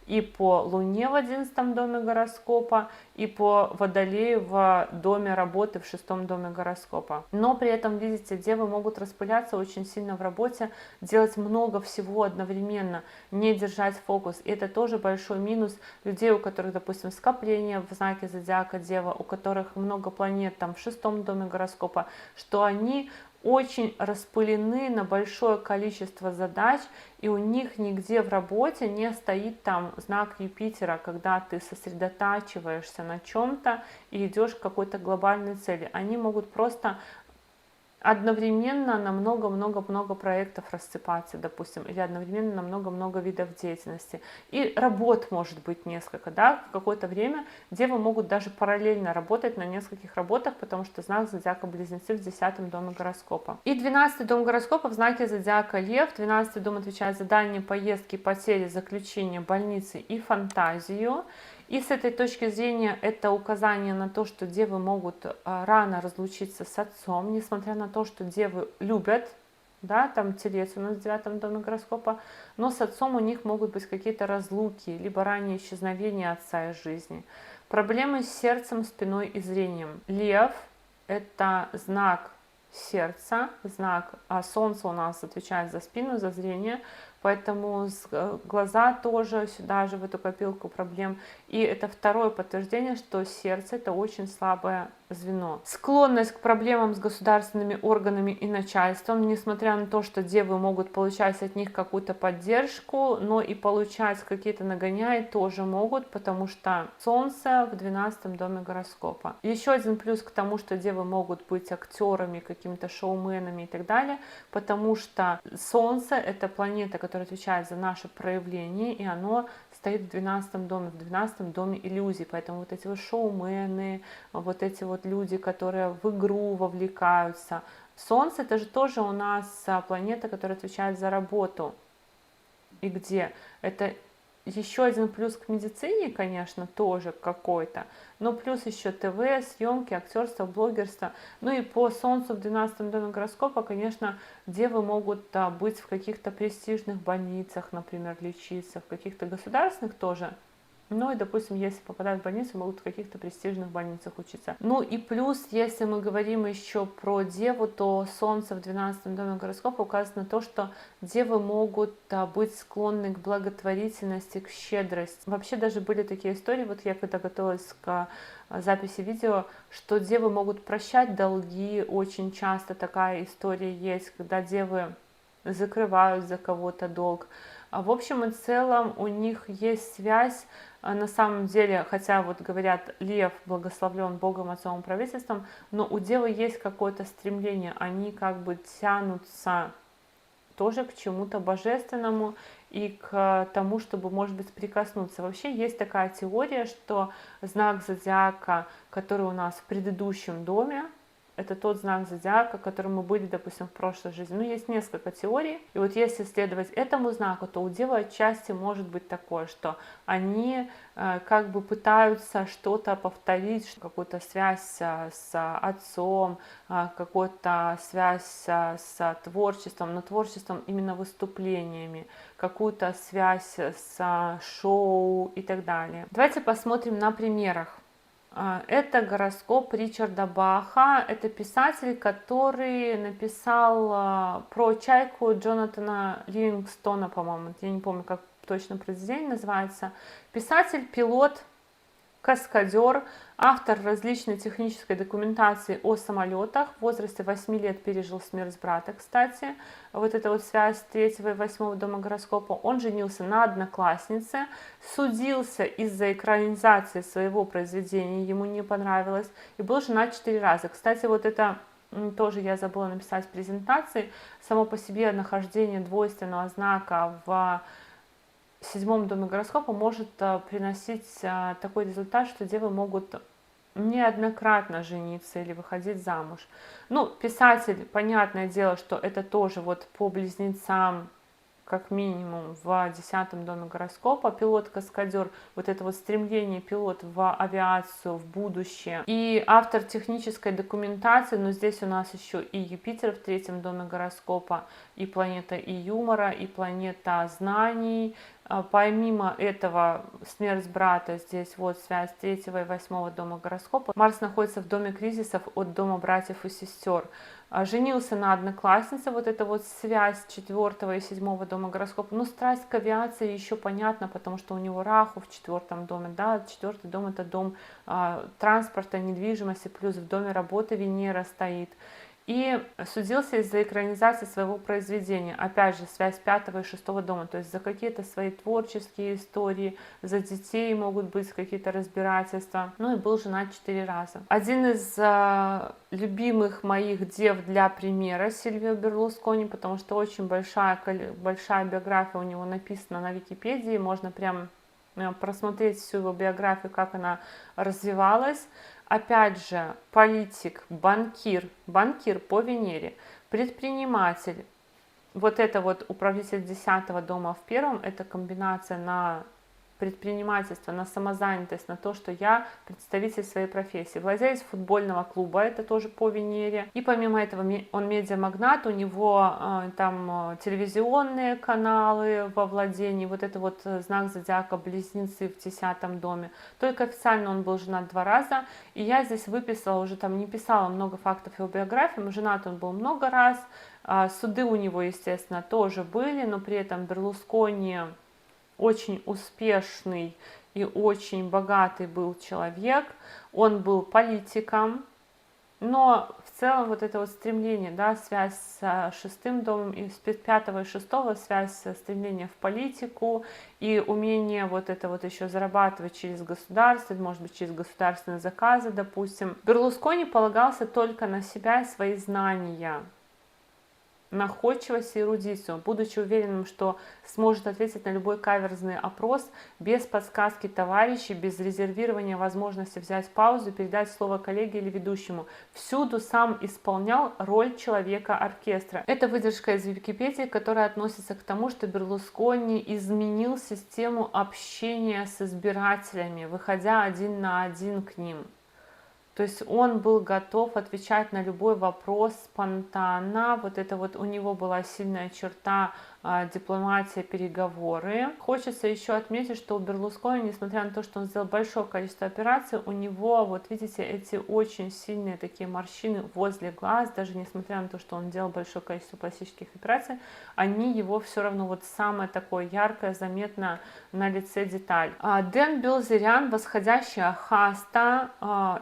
И по Луне в 11 доме гороскопа, и по Водолею в доме работы в 6 доме гороскопа. Но при этом, видите, девы могут распыляться очень сильно в работе, делать много всего одновременно, не держать фокус. И это тоже большой минус людей, у которых, допустим, скопление в знаке зодиака Дева, у которых много планет там в 6 доме гороскопа, что они очень распылены на большое количество задач, и у них нигде в работе не стоит там знак Юпитера, когда ты сосредотачиваешься на чем-то и идешь к какой-то глобальной цели. Они могут просто одновременно на много-много-много проектов рассыпаться, допустим, или одновременно на много-много видов деятельности. И работ может быть несколько, да, в какое-то время девы могут даже параллельно работать на нескольких работах, потому что знак зодиака Близнецы в 10 доме гороскопа. И 12 дом гороскопа в знаке зодиака Лев. 12 дом отвечает за дальние поездки, потери, заключения, больницы и фантазию. И с этой точки зрения это указание на то, что девы могут рано разлучиться с отцом, несмотря на то, что девы любят, да, там Телец у нас в 9 доме гороскопа, но с отцом у них могут быть какие-то разлуки, либо раннее исчезновение отца из жизни. Проблемы с сердцем, спиной и зрением. Лев — это знак сердца, знак, а Солнце у нас отвечает за спину, за зрение, поэтому глаза тоже сюда же, в эту копилку проблем. И это второе подтверждение, что сердце — это очень слабое звено. Склонность к проблемам с государственными органами и начальством, несмотря на то, что девы могут получать от них какую-то поддержку, но и получать какие-то нагоняи тоже могут, потому что Солнце в 12 доме гороскопа. Еще один плюс к тому, что девы могут быть актерами, какими-то шоуменами и так далее, потому что Солнце — это планета, которая отвечает за наше проявление, и оно стоит в 12 доме иллюзий, поэтому вот эти вот шоумены, вот эти вот люди, которые в игру вовлекаются. Солнце — это же тоже у нас планета, которая отвечает за работу. И где? Это еще один плюс к медицине, конечно, тоже какой-то, но плюс еще ТВ, съемки, актерство, блогерство. Ну и по Солнцу в 12 доме гороскопа, конечно, девы могут быть в каких-то престижных больницах, например, лечиться, в каких-то государственных тоже. Ну и, допустим, если попадают в больницу, могут в каких-то престижных больницах учиться. Ну и плюс, если мы говорим еще про деву, то Солнце в 12 доме гороскопа указывает на то, что девы могут быть склонны к благотворительности, к щедрости. Вообще даже были такие истории, вот я когда готовилась к записи видео, что девы могут прощать долги, очень часто такая история есть, когда девы закрывают за кого-то долг. В общем и целом у них есть связь, на самом деле, хотя вот говорят, лев благословлен Богом, отцом и правительством, но у девы есть какое-то стремление, они как бы тянутся тоже к чему-то божественному и к тому, чтобы, может быть, прикоснуться. Вообще есть такая теория, что знак зодиака, который у нас в предыдущем доме, это тот знак зодиака, которым мы были, допустим, в прошлой жизни. Ну, есть несколько теорий. И вот если следовать этому знаку, то у девы отчасти может быть такое, что они как бы пытаются что-то повторить, какую-то связь с отцом, какую-то связь с творчеством, но творчеством именно выступлениями, какую-то связь с шоу и так далее. Давайте посмотрим на примерах. Это гороскоп Ричарда Баха. Это писатель, который написал про чайку Джонатана Ливингстона, по-моему. Я не помню, как точно произведение называется. Писатель, пилот, каскадер, автор различной технической документации о самолетах. В возрасте 8 лет пережил смерть брата, кстати. Вот эта вот связь 3 и 8 дома гороскопа. Он женился на однокласснице, судился из-за экранизации своего произведения, ему не понравилось, и был женат 4 раза. Кстати, вот это тоже я забыла написать в презентации. Само по себе нахождение двойственного знака в 7 доме гороскопа может приносить такой результат, что девы могут неоднократно жениться или выходить замуж. Ну, писатель, понятное дело, что это тоже вот по близнецам, как минимум в 10 доме гороскопа, пилот-каскадер, вот это вот стремление пилот в авиацию, в будущее. И автор технической документации, но здесь у нас еще и Юпитер в 3 доме гороскопа, и планета и юмора, и планета знаний. Помимо этого, смерть брата, здесь вот связь 3 и 8 дома гороскопа. Марс находится в доме кризисов от дома братьев и сестер. Женился на однокласснице, вот эта вот связь 4 и 7 дома гороскопа. Но страсть к авиации еще понятно, потому что у него Раху в 4 доме, да, 4 дом — это дом транспорта, недвижимости, плюс в доме работы Венера стоит. И судился из-за экранизации своего произведения. Опять же, связь 5 и 6 дома, то есть за какие-то свои творческие истории, за детей могут быть какие-то разбирательства. Ну и был женат 4 раза. Один из любимых моих дев для примера — Сильвио Берлускони, потому что очень большая биография у него написана на Википедии. Можно прям просмотреть всю его биографию, как она развивалась. Опять же, политик, банкир по Венере, предприниматель. Вот это вот управитель 10 дома в 1, это комбинация на предпринимательство, на самозанятость, на то, что я представитель своей профессии. Владелец футбольного клуба, это тоже по Венере. И помимо этого он медиамагнат, у него там телевизионные каналы во владении, вот это вот знак зодиака близнецы в 10 доме. Только официально он был женат 2 раза, и я здесь выписала, уже там не писала много фактов его биографии, но женат он был много раз, суды у него, естественно, тоже были, но при этом Берлускони очень успешный и очень богатый был человек, он был политиком, но в целом вот это вот стремление, да, связь с 6-м домом, и с 5-го и 6-го, связь, стремление в политику и умение вот это вот еще зарабатывать через государство, может быть, через государственные заказы, допустим. Берлускони полагался только на себя и свои знания, находчивость и эрудицию, будучи уверенным, что сможет ответить на любой каверзный опрос без подсказки товарищей, без резервирования возможности взять паузу и передать слово коллеге или ведущему. Всюду сам исполнял роль человека-оркестра. Это выдержка из Википедии, которая относится к тому, что Берлускони изменил систему общения с избирателями, выходя один на один к ним. То есть он был готов отвечать на любой вопрос спонтанно. Вот это вот у него была сильная черта дипломатия, переговоры. Хочется еще отметить, что у Берлускони, несмотря на то, что он сделал большое количество операций, у него, вот видите, эти очень сильные такие морщины возле глаз, даже несмотря на то, что он делал большое количество пластических операций, они его все равно вот самое такое яркое, заметно на лице деталь. Дэн Билзерян, восходящая хаста,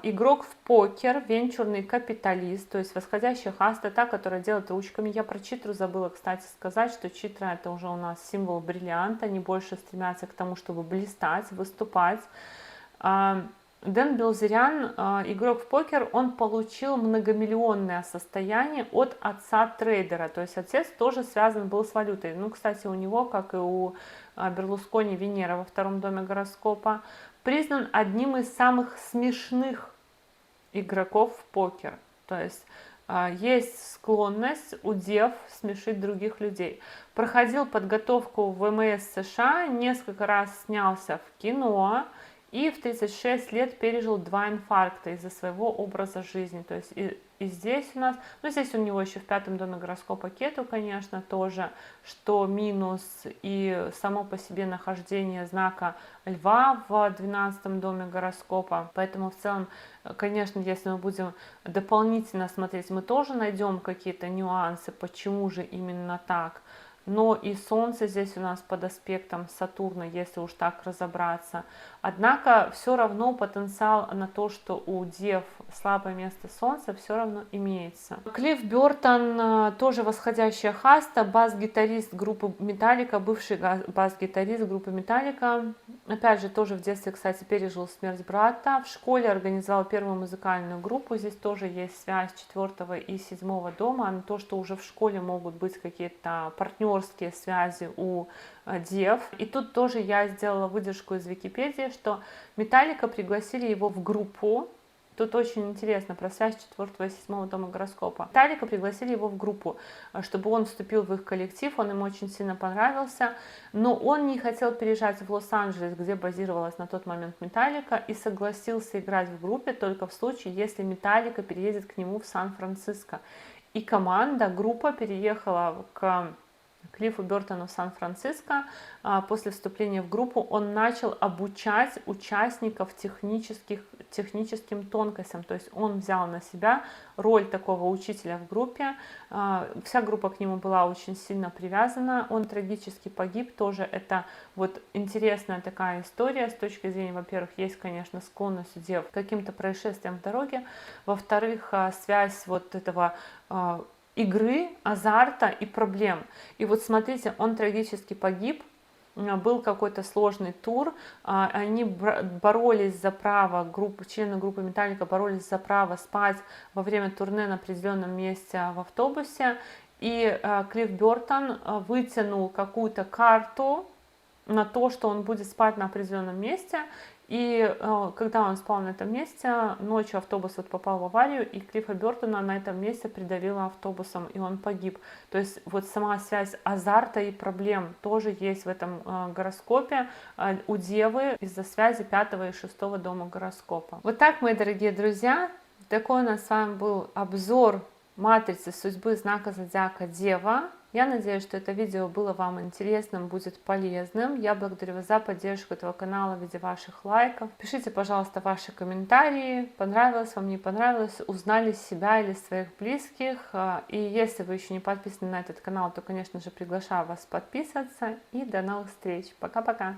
игрок в покер, венчурный капиталист, то есть восходящая хаста, та, которая делает ручками. Я про читру забыла, кстати, сказать, что читра это уже у нас символ бриллианта, они больше стремятся к тому, чтобы блистать, выступать. Дэн Билзерян, игрок в покер, он получил многомиллионное состояние от отца трейдера, то есть отец тоже связан был с валютой. Ну, кстати, у него, как и у Берлускони, Венера во 2-м доме гороскопа, признан одним из самых смешных игроков в покер. То есть есть склонность у дев смешить других людей. Проходил подготовку в ВМС США, несколько раз снялся в кино и в 36 лет пережил 2 инфаркта из-за своего образа жизни. То есть и здесь у нас, ну здесь у него еще в 5-м доме гороскопа Кету, конечно, тоже, что минус, и само по себе нахождение знака Льва в 12-м доме гороскопа. Поэтому в целом, конечно, если мы будем дополнительно смотреть, мы тоже найдем какие-то нюансы, почему же именно так. Но и Солнце здесь у нас под аспектом Сатурна, если уж так разобраться. Однако все равно потенциал на то, что у дев слабое место Солнца, все равно имеется. Клифф Бёртон, тоже восходящая хаста, бас-гитарист группы Металлика, бывший бас-гитарист группы Металлика. Опять же, тоже в детстве, кстати, пережил смерть брата. В школе организовал первую музыкальную группу. Здесь тоже есть связь 4-го и 7-го дома. На то, что уже в школе могут быть какие-то партнерские связи у дев. И тут тоже я сделала выдержку из Википедии, что Металлика пригласили его в группу. Тут очень интересно про связь 4-го и 7-го дома гороскопа. Металлика пригласили его в группу, чтобы он вступил в их коллектив, он им очень сильно понравился, но он не хотел переезжать в Лос-Анджелес, где базировалась на тот момент Металлика, и согласился играть в группе только в случае, если Металлика переедет к нему в Сан-Франциско. И команда, группа переехала к Клиффу Бёртону в Сан-Франциско. После вступления в группу он начал обучать участников техническим тонкостям, то есть он взял на себя роль такого учителя в группе. Вся группа к нему была очень сильно привязана, он трагически погиб, тоже это вот интересная такая история с точки зрения, во-первых, есть, конечно, склонность у дев к каким-то происшествиям в дороге, во-вторых, связь вот этого игры, азарта и проблем. И вот смотрите, он трагически погиб, был какой-то сложный тур, они боролись за право, члены группы Металлика боролись за право спать во время турне на определенном месте в автобусе, и Клифф Бёртон вытянул какую-то карту на то, что он будет спать на определенном месте. И когда он спал на этом месте, ночью автобус вот попал в аварию, и Клиффа Бёртона на этом месте придавило автобусом, и он погиб. То есть вот сама связь азарта и проблем тоже есть в этом гороскопе у Девы из-за связи 5 и 6 дома гороскопа. Вот так, мои дорогие друзья, такой у нас с вами был обзор матрицы судьбы знака зодиака Дева. Я надеюсь, что это видео было вам интересным, будет полезным. Я благодарю вас за поддержку этого канала в виде ваших лайков. Пишите, пожалуйста, ваши комментарии, понравилось вам, не понравилось, узнали себя или своих близких. И если вы еще не подписаны на этот канал, то, конечно же, приглашаю вас подписываться. И до новых встреч. Пока-пока!